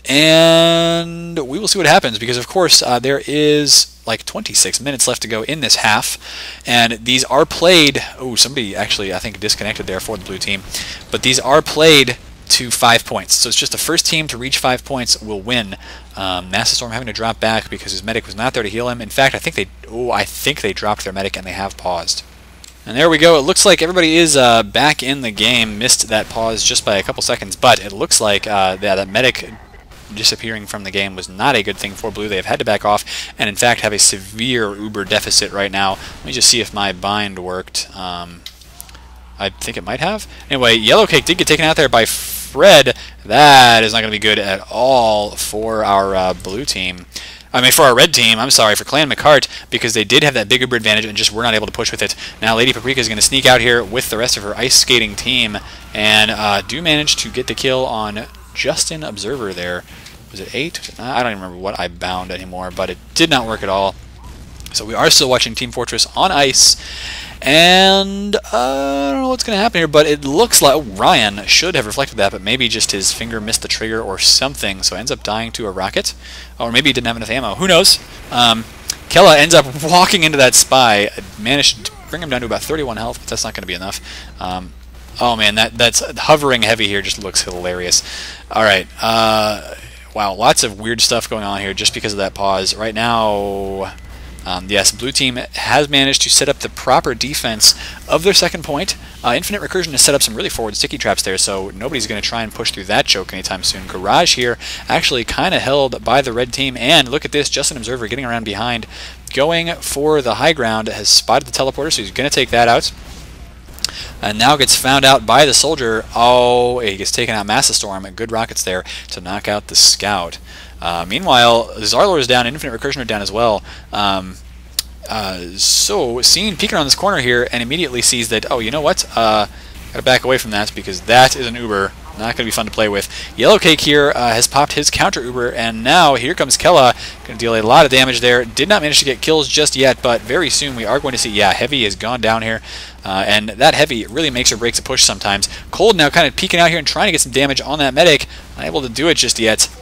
And we will see what happens, because of course there is like 26 minutes left to go in this half, and these are played. Oh, somebody actually I think disconnected there for the blue team, but these are played to 5 points, so it's just the first team to reach 5 points will win. Massive Storm having to drop back because his medic was not there to heal him. In fact, I think they dropped their medic and they have paused. And there we go. It looks like everybody is back in the game. Missed that pause just by a couple seconds, but it looks like that medic disappearing from the game was not a good thing for blue. They have had to back off, and in fact have a severe uber deficit right now. Let me just see if my bind worked. I think it might have. Anyway, Yellow Cake did get taken out there by Fred. That is not going to be good at all for our blue team. I mean, for our red team, I'm sorry, for Clan McCart, because they did have that big uber advantage and just were not able to push with it. Now Lady Paprika is going to sneak out here with the rest of her ice skating team, and do manage to get the kill on Justin Observer there. Was it 8? I don't even remember what I bound anymore, but it did not work at all. So we are still watching Team Fortress on ice, and I don't know what's going to happen here, but it looks like Ryan should have reflected that, but maybe just his finger missed the trigger or something, so ends up dying to a rocket. Or maybe he didn't have enough ammo. Who knows? Kella ends up walking into that spy, managed to bring him down to about 31 health, but that's not going to be enough. Oh man, that's hovering heavy here just looks hilarious. Alright, wow, lots of weird stuff going on here just because of that pause. Right now, yes, blue team has managed to set up the proper defense of their second point. Infinite Recursion has set up some really forward sticky traps there, so nobody's going to try and push through that choke anytime soon. Garage here actually kind of held by the red team, and look at this, Justin Observer getting around behind, going for the high ground, has spotted the teleporter, so he's going to take that out. And now gets found out by the soldier. Oh, he gets taken out. Massive Storm. Good rockets there to knock out the scout. Meanwhile, Zarlor is down. Infinite Recursion are down as well. So, Scene peeking on this corner here and immediately sees that, oh, you know what? Gotta back away from that because that is an Uber. Not going to be fun to play with. Yellow Cake here has popped his counter Uber, and now here comes Kella. Going to deal a lot of damage there. Did not manage to get kills just yet, but very soon we are going to see, yeah, Heavy has gone down here. And that Heavy really makes or breaks a push sometimes. Cold now kind of peeking out here and trying to get some damage on that medic. Unable to do it just yet.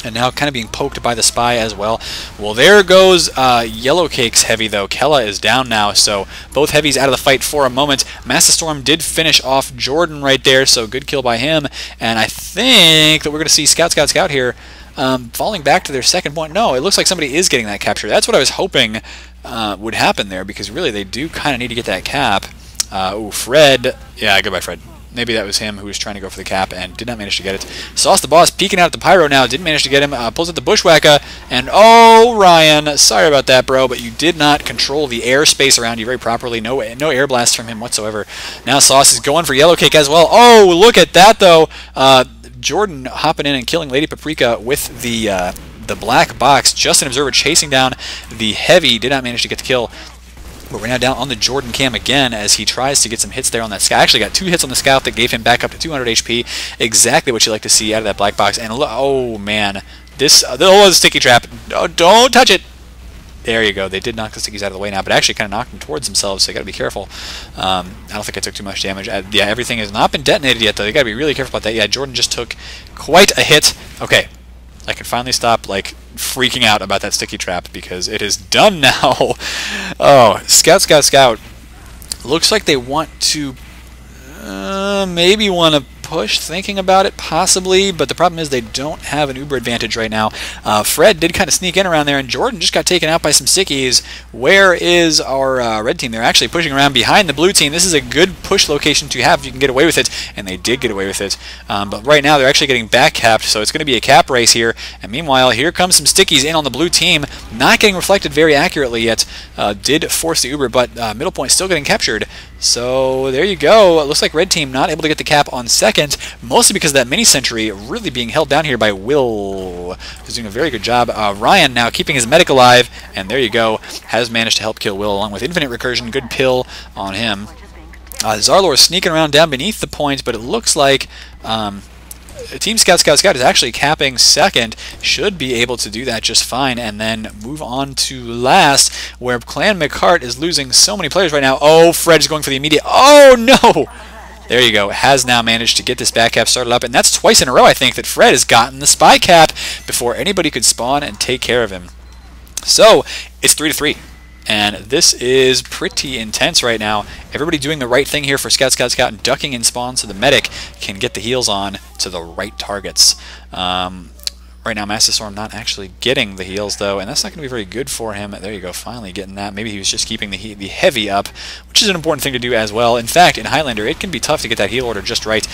And now kind of being poked by the spy as well. Well, there goes Yellow Cake's Heavy, though. Kella is down now, so both Heavies out of the fight for a moment. Massive Storm did finish off Jordan right there, so good kill by him. And I think that we're going to see Scout here falling back to their second point. No, it looks like somebody is getting that capture. That's what I was hoping would happen there, because really they do kind of need to get that cap. Ooh, Fred. Yeah, goodbye, Fred. Maybe that was him who was trying to go for the cap and did not manage to get it. Sauce the Boss peeking out at the Pyro now. Didn't manage to get him. Pulls out the Bushwhacker. And oh, Ryan. Sorry about that, bro. But you did not control the airspace around you very properly. No air blast from him whatsoever. Now Sauce is going for Yellow Cake as well. Oh, look at that, though. Jordan hopping in and killing Lady Paprika with the black box. Justin Observer chasing down the Heavy. Did not manage to get the kill. But we're now down on the Jordan cam again as he tries to get some hits there on that scout. Actually got 2 hits on the scout that gave him back up to 200 HP. Exactly what you like to see out of that black box. And oh man, this was a sticky trap. Oh, don't touch it. There you go. They did knock the stickies out of the way now, but actually kind of knocked them towards themselves, so you got to be careful. I don't think I took too much damage. Yeah, everything has not been detonated yet, though. You got to be really careful about that. Yeah, Jordan just took quite a hit. Okay, I can finally stop like freaking out about that sticky trap because it is done now. Oh, Scout. Looks like they want to maybe want to push, thinking about it, possibly, but the problem is they don't have an Uber advantage right now. Fred did kind of sneak in around there, and Jordan just got taken out by some stickies. Where is our red team? They're actually pushing around behind the blue team. This is a good push location to have if you can get away with it, and they did get away with it. But right now they're actually getting back capped, so it's going to be a cap race here. And meanwhile, here comes some stickies in on the blue team, not getting reflected very accurately yet. Did force the Uber, but middle point still getting captured. So there you go. It looks like red team not able to get the cap on second, mostly because of that mini sentry really being held down here by Will, who's doing a very good job. Ryan now keeping his medic alive, and there you go, has managed to help kill Will along with infinite recursion. Good pill on him. Zarlor sneaking around down beneath the point, but it looks like Team Scout is actually capping second, should be able to do that just fine, and then move on to last, where Clan McCart is losing so many players right now. Oh, Fred is going for the immediate. Oh, no! There you go. Has now managed to get this back cap started up, and that's twice in a row, I think, that Fred has gotten the spy cap before anybody could spawn and take care of him. So, it's 3-3. And this is pretty intense right now. Everybody doing the right thing here for Scout, and ducking in spawn so the medic can get the heals on to the right targets. Right now, Master Storm not actually getting the heals, though, and that's not going to be very good for him. There you go, finally getting that. Maybe he was just keeping the heavy up, which is an important thing to do as well. In fact, in Highlander, it can be tough to get that heal order just right.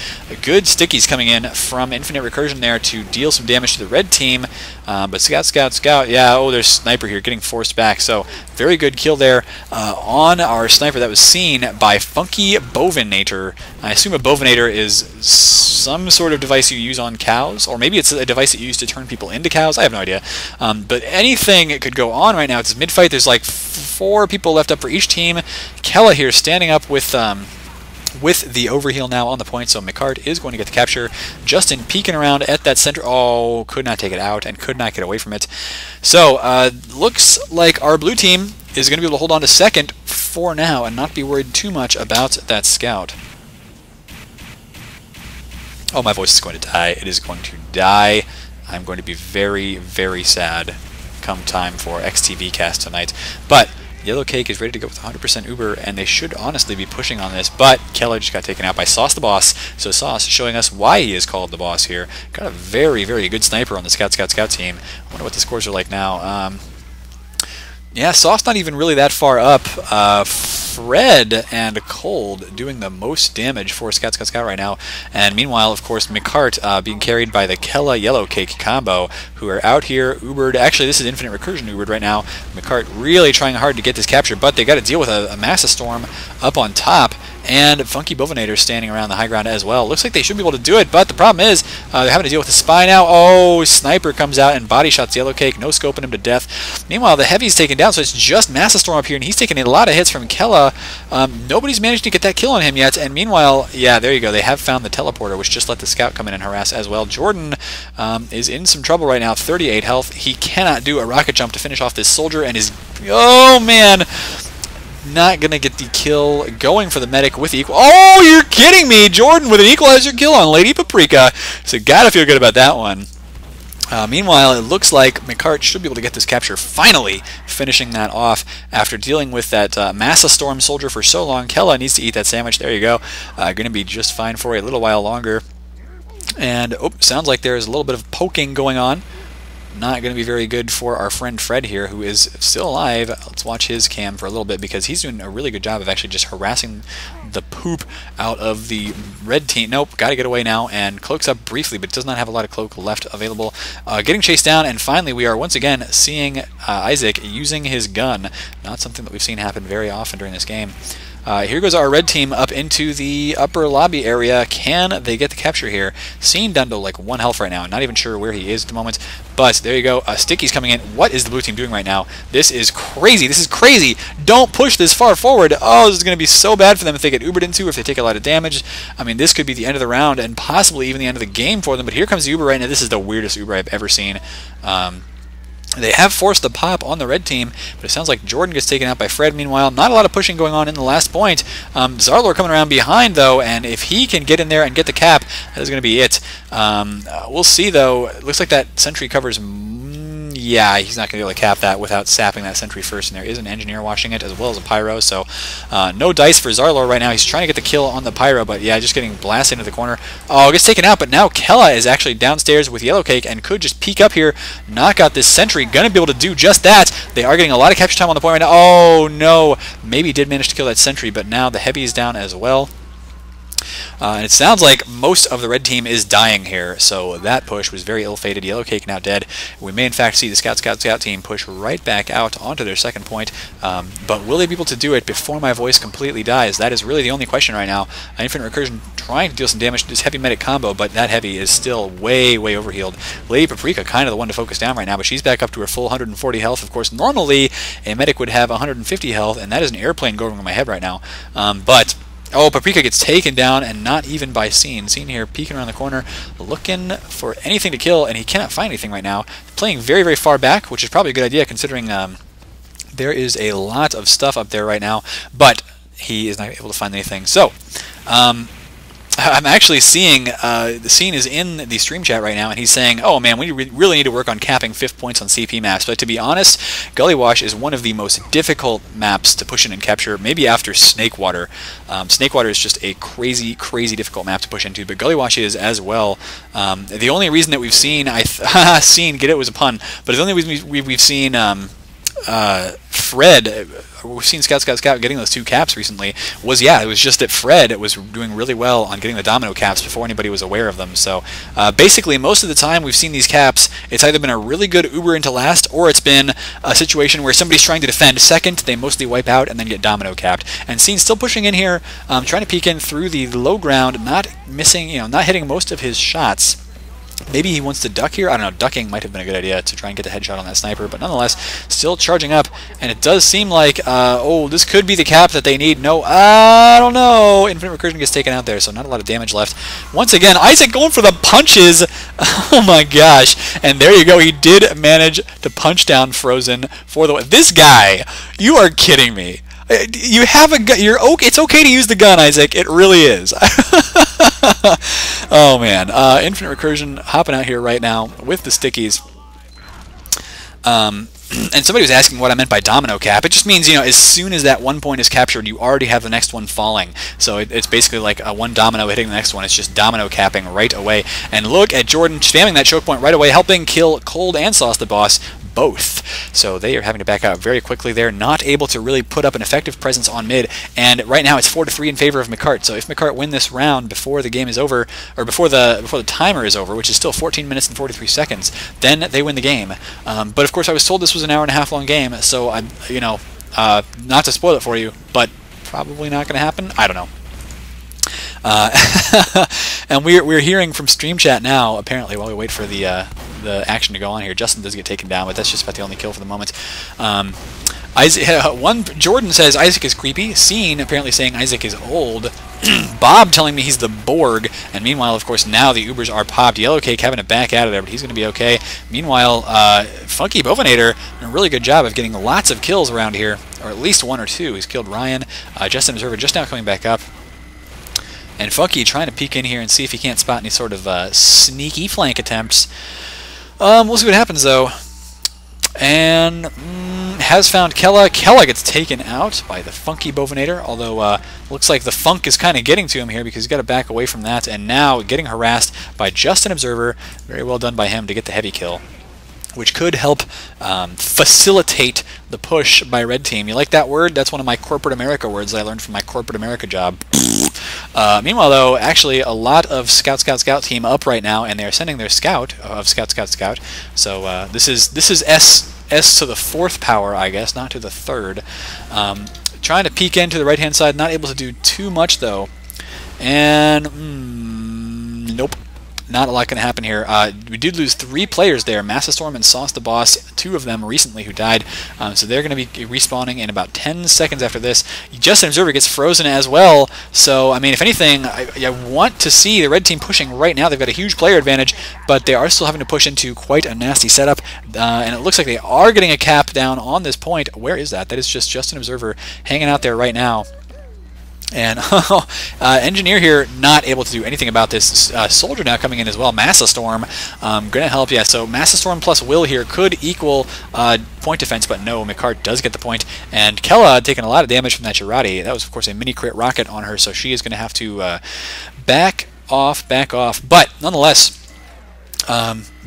Good stickies coming in from Infinite Recursion there to deal some damage to the red team. But Scout, yeah, oh, there's Sniper here getting forced back. So, very good kill there on our Sniper that was seen by Funky Bovinator. I assume a Bovinator is some sort of device you use on cows, or maybe it's a device that you use to turn people into cows. I have no idea. But anything could go on right now. It's mid-fight. There's like 4 people left up for each team. Kella here standing up with the overheal now on the point, so McCart is going to get the capture. Justin peeking around at that center. Oh, could not take it out and could not get away from it. So, looks like our blue team is going to be able to hold on to second for now and not be worried too much about that scout. Oh, my voice is going to die. It is going to die. I'm going to be very, very sad come time for XTV cast tonight. But Yellow Cake is ready to go with 100% Uber, and they should honestly be pushing on this, but Keller just got taken out by Sauce the Boss. So Sauce showing us why he is called the boss here. Got a very, very good sniper on the Scout team. I wonder what the scores are like now. Yeah, Sauce not even really that far up. Fred and Cold doing the most damage for Scout right now. And meanwhile, of course, McCart being carried by the Kella Yellow Cake combo, who are out here Ubered. Actually, this is Infinite Recursion Ubered right now. McCart really trying hard to get this capture, but they got to deal with a Massive Storm up on top. And Funky Bovinator standing around the high ground as well. Looks like they should be able to do it, but the problem is they're having to deal with the spy now. Oh, Sniper comes out and body shots Yellow Cake, no scoping him to death. Meanwhile, the Heavy's taken down, so it's just Massive Storm up here, and he's taking a lot of hits from Kella. Nobody's managed to get that kill on him yet, and meanwhile, yeah, there you go. They have found the teleporter, which just let the Scout come in and harass as well. Jordan is in some trouble right now, 38 health. He cannot do a rocket jump to finish off this soldier, and is, oh man, not going to get the kill going for the medic with the equal. Oh, you're kidding me! Jordan with an equalizer kill on Lady Paprika. So gotta feel good about that one. Meanwhile, it looks like McCart should be able to get this capture, finally finishing that off after dealing with that Massa Storm soldier for so long. Kella needs to eat that sandwich. There you go. Going to be just fine for a little while longer. And, oh, sounds like there's a little bit of poking going on. Not going to be very good for our friend Fred here, who is still alive. Let's watch his cam for a little bit, because he's doing a really good job of actually just harassing the poop out of the red team. Nope, got to get away now, and cloaks up briefly, but does not have a lot of cloak left available. Getting chased down, and finally we are once again seeing Isaac using his gun. Not something that we've seen happen very often during this game. Here goes our red team up into the upper lobby area. Can they get the capture here? Seeing Dundo like 1 health right now. Not even sure where he is at the moment. But there you go. Sticky's coming in. What is the blue team doing right now? This is crazy. This is crazy. Don't push this far forward. Oh, this is going to be so bad for them if they get Ubered into, if they take a lot of damage. I mean, this could be the end of the round and possibly even the end of the game for them. But here comes the Uber right now. This is the weirdest Uber I've ever seen. They have forced the pop on the red team, but it sounds like Jordan gets taken out by Fred. Meanwhile, not a lot of pushing going on in the last point. Zarlor coming around behind, though, and if he can get in there and get the cap, that is going to be it. We'll see, though. It looks like that sentry covers... Yeah, he's not going to be able to cap that without sapping that sentry first, and there is an engineer watching it as well as a pyro, so no dice for Zarlor right now. He's trying to get the kill on the pyro, but yeah, just getting blasted into the corner. Oh, gets taken out, but now Kella is actually downstairs with Yellow Cake and could just peek up here, knock out this sentry. Gonna be able to do just that. They are getting a lot of capture time on the point right now. Oh no, maybe did manage to kill that sentry, but now the Heavy is down as well. And it sounds like most of the red team is dying here, so that push was very ill-fated. Yellow Cake now dead. We may in fact see the Scout team push right back out onto their second point, but will they be able to do it before my voice completely dies? That is really the only question right now. Infinite Recursion trying to deal some damage to this heavy medic combo, but that heavy is still way overhealed. Lady Paprika kind of the one to focus down right now, but she's back up to her full 140 health. Of course, normally a medic would have 150 health, and that is an airplane going over my head right now. But oh, Paprika gets taken down, and not even by Scene. Scene here peeking around the corner, looking for anything to kill, and he cannot find anything right now. Playing very far back, which is probably a good idea considering there is a lot of stuff up there right now, but he is not able to find anything. So, I'm actually seeing the Scene is in the stream chat right now, and he's saying, oh man, we really need to work on capping 5th points on CP maps. But to be honest, Gullywash is one of the most difficult maps to push in and capture, maybe after Snakewater. Snakewater is just a crazy difficult map to push into, but Gullywash is as well. The only reason that we've seen, get it was a pun, but the only reason we've seen Fred, we've seen Scout getting those 2 caps recently, was, yeah, it was just that Fred was doing really well on getting the domino caps before anybody was aware of them. So basically, most of the time we've seen these caps, it's either been a really good Uber into last, or it's been a situation where somebody's trying to defend second, they mostly wipe out, and then get domino capped. And Scene still pushing in here, trying to peek in through the low ground, not missing, not hitting most of his shots. Maybe he wants to duck here. I don't know. Ducking might have been a good idea to try and get the headshot on that sniper, but nonetheless, still charging up. And it does seem like, oh, this could be the cap that they need. No, I don't know. Infinite Recursion gets taken out there, so not a lot of damage left. Once again, Isaac going for the punches. Oh my gosh. And there you go. He did manage to punch down Frozen for the... This guy, you are kidding me. You have a gun. It's okay to use the gun, Isaac. It really is. Oh man, Infinite Recursion hopping out here right now with the stickies. And somebody was asking what I meant by domino cap. It just means, as soon as that one point is captured, you already have the next one falling. So it's basically like one domino hitting the next one. It's just domino capping right away. And look at Jordan spamming that choke point right away, helping kill Cold and Sauce the Boss both. So they are having to back out very quickly. They're not able to really put up an effective presence on mid, and right now it's 4-3 in favor of McCart. So if McCart win this round before the game is over, or before the timer is over, which is still 14 minutes and 43 seconds, then they win the game. But of course I was told this was an hour-and-a-half long game, so I'm, not to spoil it for you, but probably not going to happen. I don't know. And we're hearing from stream chat now, apparently, while we wait for the action to go on here. Justin does get taken down, but that's just about the only kill for the moment. Jordan says Isaac is creepy. Scene apparently saying Isaac is old. Bob telling me he's the Borg. And meanwhile, of course, now the Ubers are popped. Yellow Cake having to back out of there, but he's going to be okay. Meanwhile, Funky Bovinator doing a really good job of getting lots of kills around here, or at least 1 or 2. He's killed Ryan. Justin Observer just now coming back up. And Funky trying to peek in here and see if he can't spot any sort of sneaky flank attempts. We'll see what happens, though. And has found Kella. Kella gets taken out by the Funky Bovinator, although looks like the funk is kind of getting to him here because he's got to back away from that. And now getting harassed by just an Observer. Very well done by him to get the heavy kill, which could help facilitate the push by Red Team. You like that word? That's one of my corporate America words I learned from my corporate America job. Meanwhile, though, actually a lot of Scout team up right now, and they're sending their Scout of Scout. So this is S to the 4th power, I guess, not to the 3rd. Trying to peek into the right-hand side, not able to do too much, though. And nope. Not a lot going to happen here. We did lose 3 players there, Massastorm and Sauce the Boss, 2 of them recently who died. So they're going to be respawning in about 10 seconds after this. Just an Observer gets frozen as well. So, I mean, if anything, I want to see the Red Team pushing right now. They've got a huge player advantage, but they are still having to push into quite a nasty setup. And it looks like they are getting a cap down on this point. Where is that? That is just an Observer hanging out there right now. And Engineer here not able to do anything about this. Soldier now coming in as well. Massastorm going to help. Yeah, so Massastorm plus Will here could equal point defense, but no, McCart does get the point. And Kella taking a lot of damage from that Girardi. That was, of course, a mini crit rocket on her, so she is going to have to back off. But nonetheless,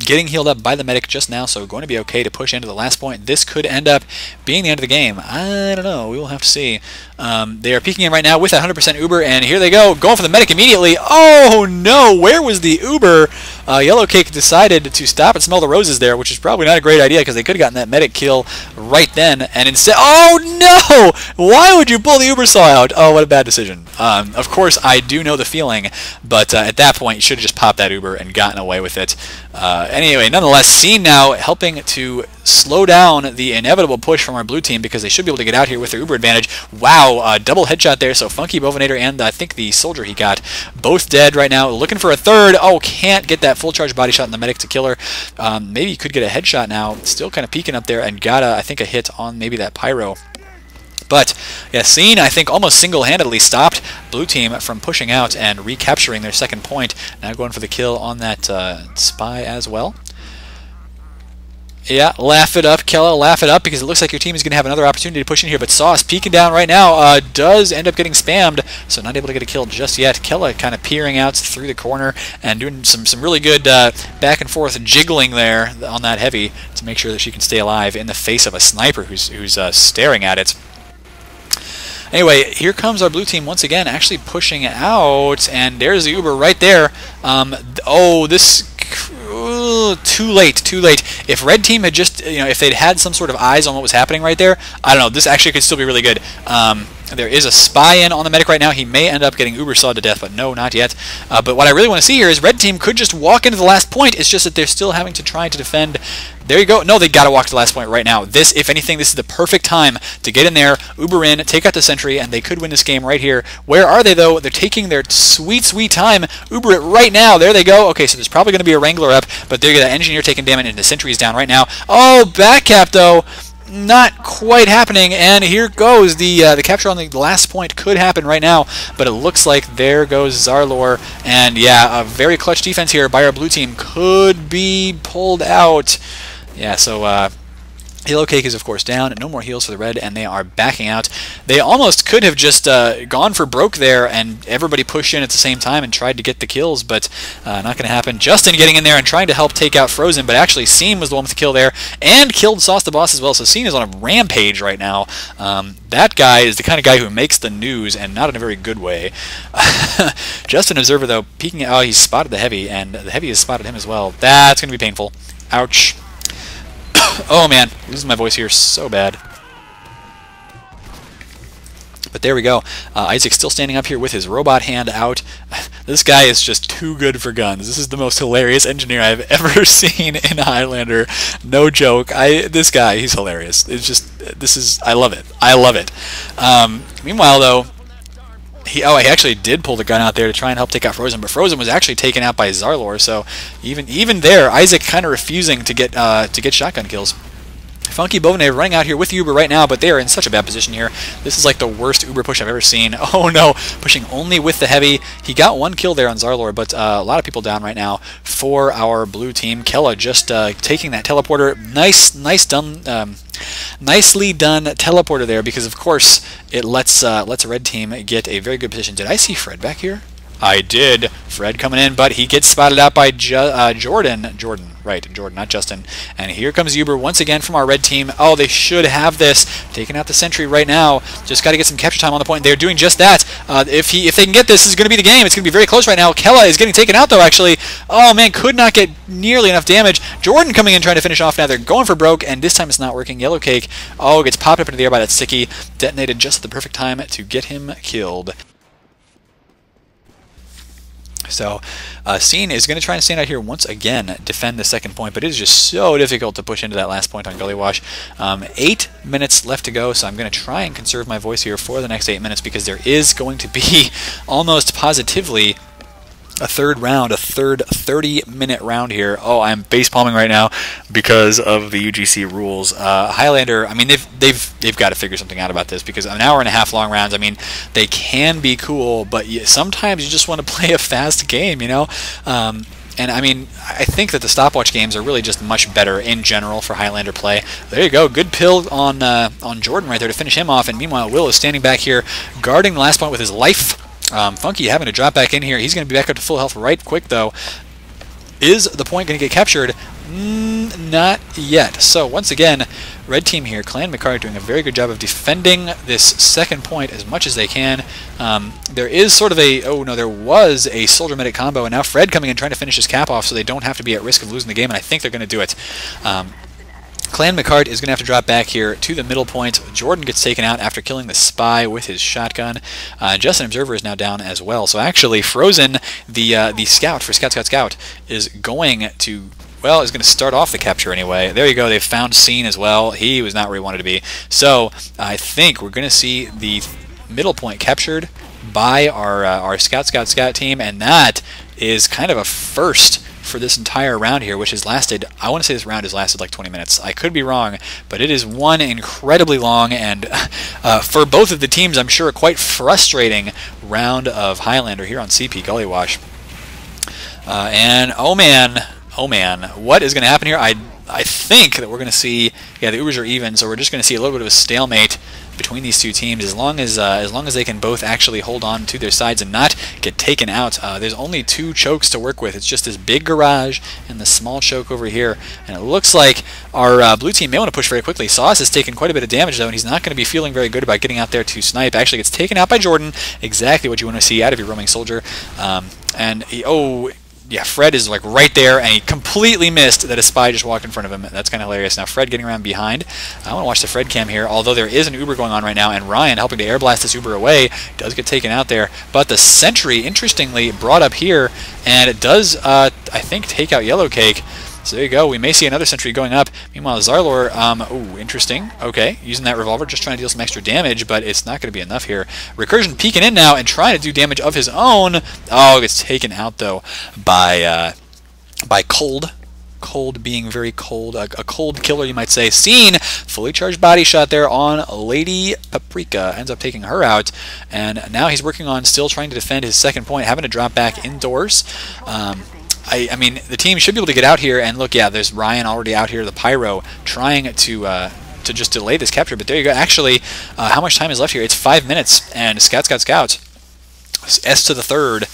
getting healed up by the medic just now, so going to be okay to push into the last point. This could end up being the end of the game. I don't know. We will have to see. They are peeking in right now with that 100% Uber, and here they go, going for the medic immediately. Oh no, where was the Uber? Yellow Cake decided to stop and smell the roses there, which is probably not a great idea because they could have gotten that medic kill right then, and instead, oh no! Why would you pull the Uber saw out? Oh, what a bad decision. Of course, I do know the feeling, but at that point, you should have just popped that Uber and gotten away with it. Anyway, nonetheless, Scene now helping to slow down the inevitable push from our blue team because they should be able to get out here with their Uber advantage. Wow, double headshot there, so Funky Bovinator and I think the soldier he got, both dead right now. Looking for a third. Oh, can't get that full charge body shot in the medic to kill her. Maybe he could get a headshot now. Still kind of peeking up there and got, I think, a hit on maybe that pyro. But, yeah, Scene, I think, almost single-handedly stopped blue team from pushing out and recapturing their second point. Now going for the kill on that spy as well. Yeah, laugh it up, Kella, laugh it up, because it looks like your team is going to have another opportunity to push in here. But Sauce, peeking down right now, does end up getting spammed, so not able to get a kill just yet. Kella kind of peering out through the corner and doing some really good back and forth jiggling there on that heavy to make sure that she can stay alive in the face of a sniper who's staring at it. Anyway, here comes our blue team once again, actually pushing out, and there's the Uber right there. Oh, this... too late. If red team had just, if they'd had some sort of eyes on what was happening right there, I don't know, this actually could still be really good. There is a spy in on the medic right now. He may end up getting Uber sawed to death, but no, not yet. But what I really want to see here is red team could just walk into the last point. It's just that they're still having to try to defend. There you go. No, they got to walk to the last point right now. This, if anything, this is the perfect time to get in there, Uber in, take out the sentry, and they could win this game right here. Where are they, though? They're taking their sweet, sweet time. Uber it right now. There they go. Okay, so there's probably going to be a Wrangler up, but there you go. The engineer taking damage, and the sentry is down right now. Oh, back cap, though. Not quite happening, and here goes the capture on the last point. Could happen right now, but it looks like there goes Zarlor, and yeah, a very clutch defense here by our blue team could be pulled out. Yeah, so Yellow Cake is, of course, down. No more heals for the red, and they are backing out. They almost could have just gone for broke there, and everybody pushed in at the same time and tried to get the kills, but not going to happen. Justin getting in there and trying to help take out Frozen, but actually Scene was the one with the kill there, and killed Sauce the Boss as well, so Scene is on a rampage right now. That guy is the kind of guy who makes the news, and not in a very good way. Justin Observer, though, peeking... Oh, he's spotted the heavy, and the heavy has spotted him as well. That's going to be painful. Ouch. Oh man, losing my voice here so bad. But there we go. Isaac's still standing up here with his robot hand out. This guy is just too good for guns. This is the most hilarious engineer I've ever seen in Highlander. No joke. This guy, he's hilarious. It's just, I love it. I love it. Meanwhile, though, he actually did pull the gun out there to try and help take out Frozen, but Frozen was actually taken out by Zarlor, so even there, Isaac kind of refusing to get shotgun kills. Funky Bovinator running out here with Uber right now, but they are in such a bad position here. This is like the worst Uber push I've ever seen. Oh no, pushing only with the heavy. He got one kill there on Zarlor, but a lot of people down right now for our blue team. Kella just taking that teleporter. Nicely done teleporter there, because of course it lets a red team get a very good position. Did I see Fred back here? I did. Fred coming in, but he gets spotted out by Jordan, not Justin. And here comes Uber once again from our red team. Oh, they should have this. Taking out the sentry right now. Just got to get some capture time on the point. They're doing just that. If they can get this is going to be the game. It's going to be very close right now. Kella is getting taken out, though, actually. Oh, man, could not get nearly enough damage. Jordan coming in trying to finish off now. They're going for broke, and this time it's not working. Yellow Cake, gets popped up into the air by that sticky. Detonated just at the perfect time to get him killed. So, Scene is going to try and stand out here once again, defend the second point, but it is just so difficult to push into that last point on Gullywash. 8 minutes left to go, so I'm going to try and conserve my voice here for the next 8 minutes, because there is going to be almost positively a third round, a third 30-minute round here. Oh, I'm face palming right now because of the UGC rules. Highlander, I mean, they've got to figure something out about this, because an hour and a half long rounds, I mean, they can be cool, but sometimes you just want to play a fast game, you know? And I mean, I think that the stopwatch games are really just much better in general for Highlander play. There you go, good pill on Jordan right there to finish him off, and meanwhile Will is standing back here guarding the last point with his life. Funky having to drop back in here. He's going to be back up to full health right quick, though. Is the point going to get captured? Not yet. So once again, red team here, Clan McCart doing a very good job of defending this second point as much as they can. There is sort of a, oh no, there was a soldier medic combo, and now Fred coming in trying to finish his cap off so they don't have to be at risk of losing the game, and I think they're going to do it. Clan McCart is going to have to drop back here to the middle point. Jordan gets taken out after killing the spy with his shotgun. Justin Observer is now down as well. So actually, Frozen, the scout for Scout, is going to, well, is going to start off the capture anyway. There you go. They've found Scene as well. He was not where he wanted to be. So I think we're going to see the middle point captured by our Scout team, and that is kind of a first for this entire round here, which has lasted, I want to say this round has lasted like 20 minutes. I could be wrong, but it is one incredibly long and for both of the teams, I'm sure, a quite frustrating round of Highlander here on CP Gullywash. And oh man, what is going to happen here? I think that we're going to see, yeah, the Ubers are even, so we're just going to see a little bit of a stalemate between these two teams as long as they can both actually hold on to their sides and not get taken out. There's only two chokes to work with. It's just this big garage and the small choke over here, and it looks like our blue team may want to push very quickly. Sauce has taken quite a bit of damage though, and he's not going to be feeling very good about getting out there to snipe. Actually gets taken out by Jordan, exactly what you want to see out of your roaming soldier. Yeah, Fred is like right there, and he completely missed that a spy just walked in front of him. That's kind of hilarious. Now Fred getting around behind. I want to watch the Fred cam here, although there is an Uber going on right now, and Ryan helping to air blast this Uber away does get taken out there. But the sentry, interestingly, brought up here, and it does, I think, take out Yellow Cake. So there you go. We may see another sentry going up. Meanwhile, Zarlor, ooh, interesting. Okay, using that revolver, just trying to deal some extra damage, but it's not going to be enough here. Recursion peeking in now and trying to do damage of his own. Oh, gets taken out, though, by Cold. Cold being very cold. A cold killer, you might say. Scene, fully charged body shot there on Lady Paprika. Ends up taking her out. And now he's working on still trying to defend his second point, having to drop back indoors. I mean, the team should be able to get out here, and look, yeah, there's Ryan already out here, the Pyro, trying to just delay this capture, but there you go. Actually, how much time is left here? It's 5 minutes, and Scout, S to the third,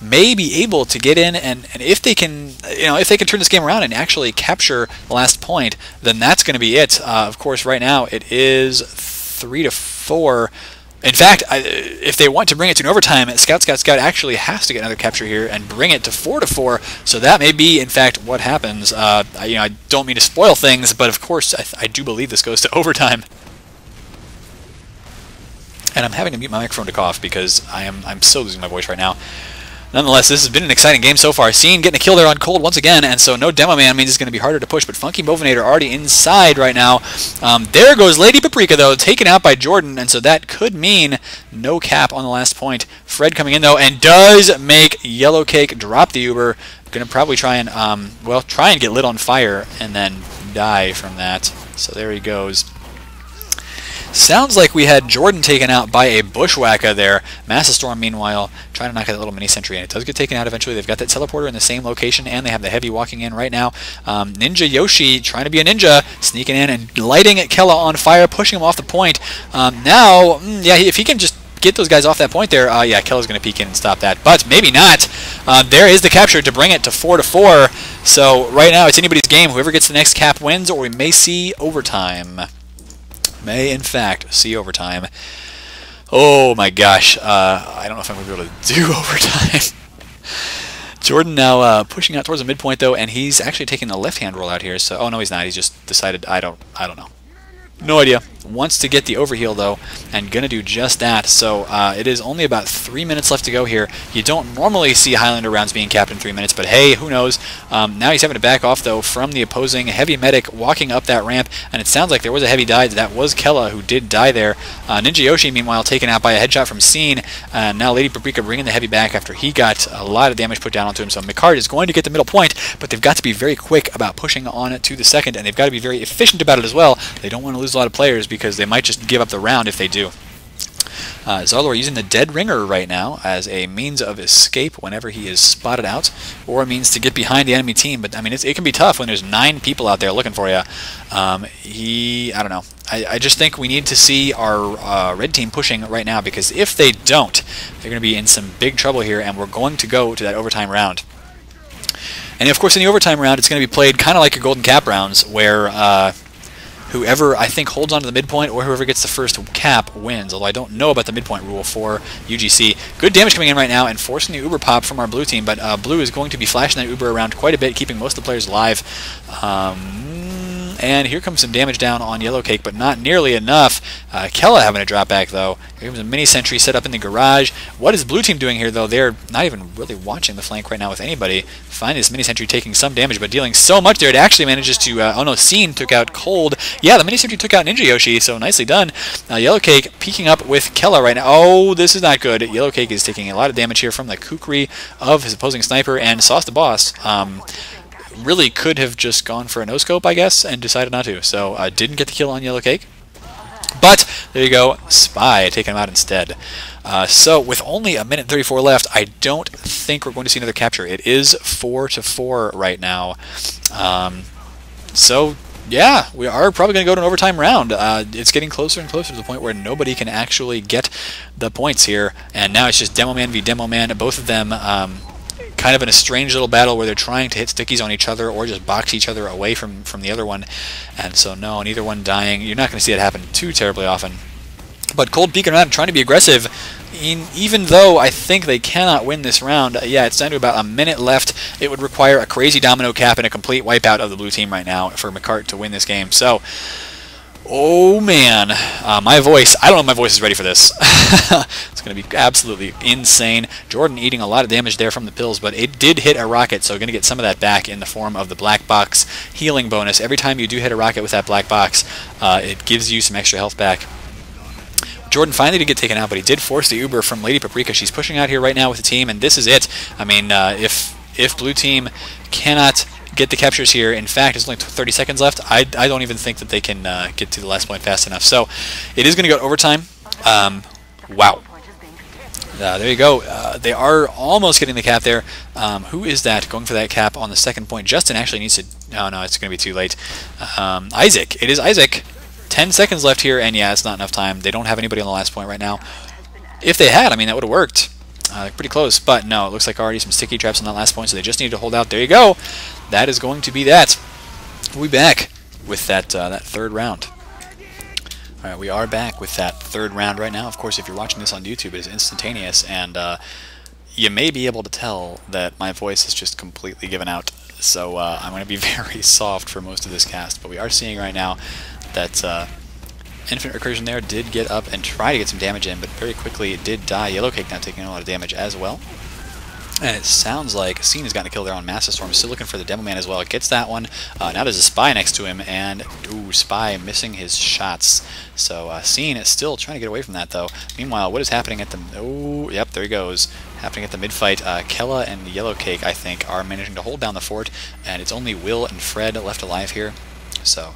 may be able to get in, and if they can, if they can turn this game around and actually capture the last point, then that's going to be it. Of course, right now, it is 3-4. In fact, if they want to bring it to an overtime, Scout actually has to get another capture here and bring it to 4-4. So that may be, in fact, what happens. I don't mean to spoil things, but of course, I do believe this goes to overtime. And I'm having to mute my microphone to cough because I'm so losing my voice right now. Nonetheless, this has been an exciting game so far. Scene getting a kill there on Cold once again, and so no Demo Man means it's going to be harder to push, but Funky Bovinator already inside right now. There goes Lady Paprika, though, taken out by Jordan, and so that could mean no cap on the last point. Fred coming in, though, and does make Yellow Cake drop the Uber. Going to probably try and, try and get lit on fire and then die from that. So there he goes. Sounds like we had Jordan taken out by a bushwhacker there. Massive Storm, meanwhile, trying to knock out that little mini sentry, and it does get taken out eventually. They've got that teleporter in the same location, and they have the heavy walking in right now. Ninja Yoshi trying to be a ninja, sneaking in and lighting Kella on fire, pushing him off the point. Yeah, if he can just get those guys off that point there, yeah, Kella's going to peek in and stop that, but maybe not. There is the capture to bring it to 4-4. So right now, it's anybody's game. Whoever gets the next cap wins, or we may see overtime. May, in fact, see overtime. Oh my gosh, I don't know if I'm going to be able to do overtime. Jordan now pushing out towards the midpoint, though, and he's actually taking the left-hand roll out here. So, oh no, he's not. He's just decided, I don't know. No idea. Wants to get the overheal, though, and going to do just that. So it is only about 3 minutes left to go here. You don't normally see Highlander rounds being capped in 3 minutes, but hey, who knows? Now he's having to back off, though, from the opposing heavy medic walking up that ramp, and it sounds like there was a heavy die. That was Kella who did die there. Ninja Yoshi, meanwhile, taken out by a headshot from Scene. Now Lady Paprika bringing the heavy back after he got a lot of damage put down onto him. So McCart is going to get the middle point, but they've got to be very quick about pushing on to the second, and they've got to be very efficient about it as well. They don't want to lose a lot of players because they might just give up the round if they do. Zarlor using the Dead Ringer right now as a means of escape whenever he is spotted out, or a means to get behind the enemy team. But I mean, it can be tough when there's 9 people out there looking for you. I don't know. I just think we need to see our red team pushing right now, because if they don't, they're going to be in some big trouble here, and we're going to go to that overtime round. And of course, in the overtime round, it's going to be played kind of like your Golden Cap rounds, where whoever, I think, holds on to the midpoint or whoever gets the first cap wins, although I don't know about the midpoint rule for UGC. Good damage coming in right now and forcing the Uber pop from our blue team, but blue is going to be flashing that Uber around quite a bit, keeping most of the players alive. And here comes some damage down on Yellow Cake, but not nearly enough. Kella having a drop back, though. Here comes a mini sentry set up in the garage. What is blue team doing here, though? They're not even really watching the flank right now with anybody. Find this mini sentry taking some damage, but dealing so much there, it actually manages to... oh no, Scene took out Cold. Yeah, the mini sentry took out Ninja Yoshi, so nicely done. Yellow Cake peeking up with Kella right now. Oh, this is not good. Yellow Cake is taking a lot of damage here from the kukri of his opposing sniper, and Sauce the Boss really could have just gone for a no-scope, I guess, and decided not to. So didn't get the kill on Yellow Cake. But there you go, Spy taking him out instead. So with only a minute 34 left, I don't think we're going to see another capture. It is 4-4 right now. So yeah, we are probably going to go to an overtime round. It's getting closer and closer to the point where nobody can actually get the points here. And now it's just Demo Man v Demo Man. Both of them kind of in a strange little battle where they're trying to hit stickies on each other or just box each other away from the other one. And so no, neither one dying. You're not going to see it happen too terribly often. But Cold peeking around, trying to be aggressive, even though I think they cannot win this round. Yeah, it's down to about a minute left. It would require a crazy domino cap and a complete wipeout of the blue team right now for McCart to win this game. So, oh man, my voice, I don't know if my voice is ready for this. It's going to be absolutely insane. Jordan eating a lot of damage there from the pills, but it did hit a rocket, so going to get some of that back in the form of the black box healing bonus. Every time you do hit a rocket with that black box, it gives you some extra health back. Jordan finally did get taken out, but he did force the Uber from Lady Paprika. She's pushing out here right now with the team, and this is it. I mean, if blue team cannot get the captures here, in fact, it's only 30 seconds left, I don't even think that they can get to the last point fast enough. So it is going to go to overtime. Wow. There you go. They are almost getting the cap there. Who is that going for that cap on the second point? Justin actually needs to... Oh, no, it's going to be too late. Isaac. It is Isaac. 10 seconds left here, and yeah, it's not enough time. They don't have anybody on the last point right now. If they had, I mean, that would have worked. Pretty close, but no, it looks like already some sticky traps on that last point, so they just need to hold out. There you go. That is going to be that. We'll be back with that third round. All right, we are back with that third round right now. Of course, if you're watching this on YouTube, it is instantaneous, and you may be able to tell that my voice is just completely given out. So I'm going to be very soft for most of this cast, but we are seeing right now that Infinite Recursion there did get up and try to get some damage in, but very quickly it did die. Yellow Cake now taking a lot of damage as well. And it sounds like Scene has gotten a kill there on Massive Storm. Still looking for the Demo Man as well. It gets that one. Now there's a Spy next to him, and ooh, Spy missing his shots. So Scene is still trying to get away from that, though. Meanwhile, what is happening at the... Oh, yep, there he goes. Happening at the mid-fight. Kella and Yellow Cake, I think, are managing to hold down the fort, and it's only Will and Fred left alive here. So...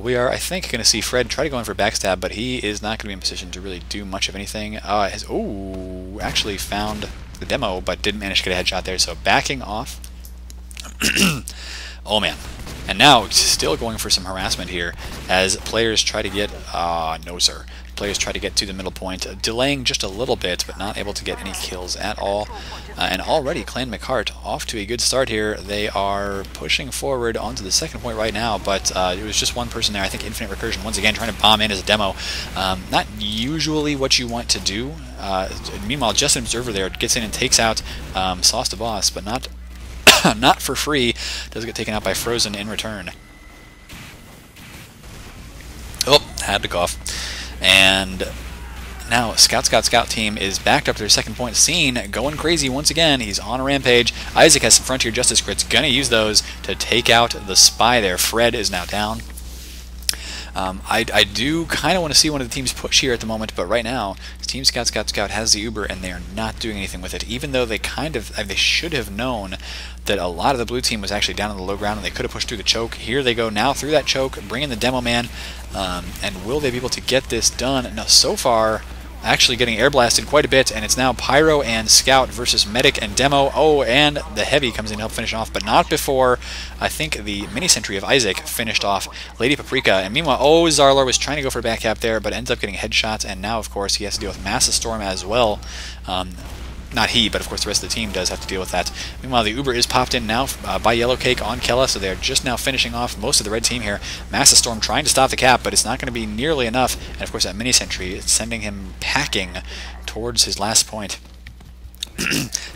we are, I think, going to see Fred try to go in for backstab, but he is not going to be in position to really do much of anything. Oh, actually found the demo, but didn't manage to get a headshot there, so backing off. Oh, man. And now, still going for some harassment here, as players try to get... no, sir. Players try to get to the middle point, delaying just a little bit, but not able to get any kills at all. And already, Clan McCart off to a good start here. They are pushing forward onto the second point right now, but it was just one person there. I think Infinite Recursion, once again, trying to bomb in as a demo. Not usually what you want to do. Meanwhile, Just an Observer there gets in and takes out Sauce the Boss, but not not for free. Does get taken out by Frozen in return. Oh, had to cough. And now Scout team is backed up to their second point. Scene going crazy once again. He's on a rampage. Isaac has some Frontier Justice crits. Gonna use those to take out the Spy there. Fred is now down. I do kind of want to see one of the teams push here at the moment, but right now, Team Scout has the Uber, and they are not doing anything with it, even though they they should have known that a lot of the blue team was actually down on the low ground, and they could have pushed through the choke. Here they go now through that choke, bring in the Demo Man, and will they be able to get this done? No, so far, actually getting air blasted quite a bit, and it's now Pyro and Scout versus Medic and Demo. Oh, and the Heavy comes in to help finish off, but not before, I think, the mini sentry of Isaac finished off Lady Paprika. And meanwhile, oh, Zarlar was trying to go for a back cap there, but ends up getting headshots, and now, of course, he has to deal with Massive Storm as well. not he, but of course the rest of the team does have to deal with that. Meanwhile, the Uber is popped in now by Yellow Cake on Kella, so they're just now finishing off most of the red team here. Massive Storm trying to stop the cap, but it's not going to be nearly enough. And of course that mini sentry is sending him packing towards his last point.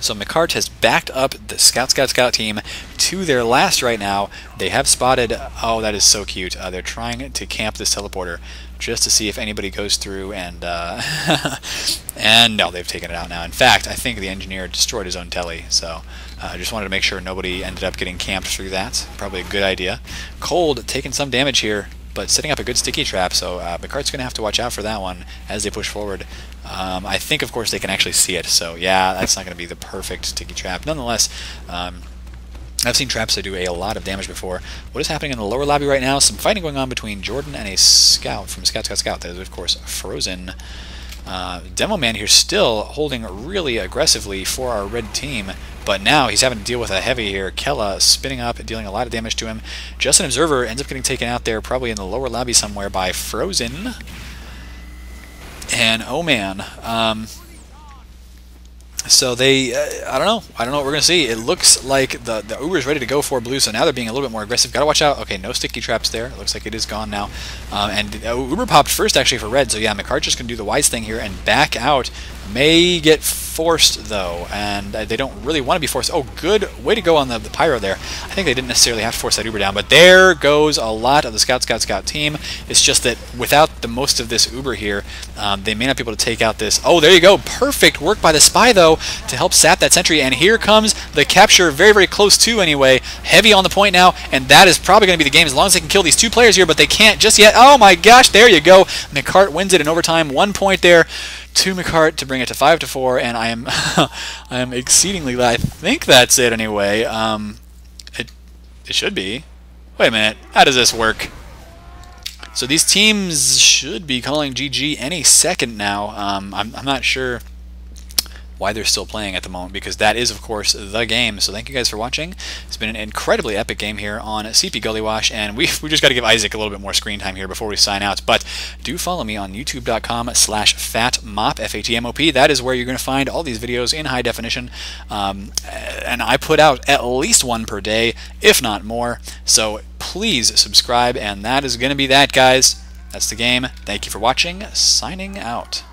So McCart has backed up the Scout team to their last right now. They have spotted, oh, that is so cute. They're trying to camp this teleporter just to see if anybody goes through, and and no, they've taken it out now. In fact, I think the engineer destroyed his own telly, so I just wanted to make sure nobody ended up getting camped through that. Probably a good idea. Cold taking some damage here, but setting up a good sticky trap, so McCart's going to have to watch out for that one as they push forward. I think, of course, they can actually see it, so yeah, that's not going to be the perfect sticky trap. Nonetheless, I've seen traps that do a lot of damage before. What is happening in the lower lobby right now? Some fighting going on between Jordan and a scout from Scout. That is, of course, Frozen. Demo Man here still holding really aggressively for our red team, but now he's having to deal with a heavy here. Kella spinning up and dealing a lot of damage to him. Just an Observer ends up getting taken out there, probably in the lower lobby somewhere by Frozen. And oh man, so they, I don't know what we're going to see. It looks like the Uber is ready to go for blue, so now they're being a little bit more aggressive. Got to watch out. Okay, no sticky traps there. It looks like it is gone now. And Uber popped first actually for red, so yeah, McCart just going to do the wise thing here and back out. May get forced though, and they don't really want to be forced. Oh, good way to go on the pyro there. I think they didn't necessarily have to force that Uber down, but there goes a lot of the Scout team. It's just that without the most of this Uber here, they may not be able to take out this. Oh, there you go. Perfect work by the spy though to help sap that sentry, and here comes the capture, very, very close to anyway. Heavy on the point now, and that is probably going to be the game as long as they can kill these two players here, but they can't just yet. Oh my gosh, there you go. McCart wins it in overtime. 1 point there to McCart to bring it to 5-4, and I am I am exceedingly glad. I think that's it anyway. It should be. Wait a minute, how does this work? So these teams should be calling GG any second now. I'm not sure why they're still playing at the moment, because that is, of course, the game. So thank you guys for watching. It's been an incredibly epic game here on CP Gullywash, and we just got to give Isaac a little bit more screen time here before we sign out. But do follow me on youtube.com/fatmop, FATMOP. That is where you're going to find all these videos in high definition, and I put out at least one per day, if not more. So please subscribe, and that is going to be that, guys. That's the game. Thank you for watching. Signing out.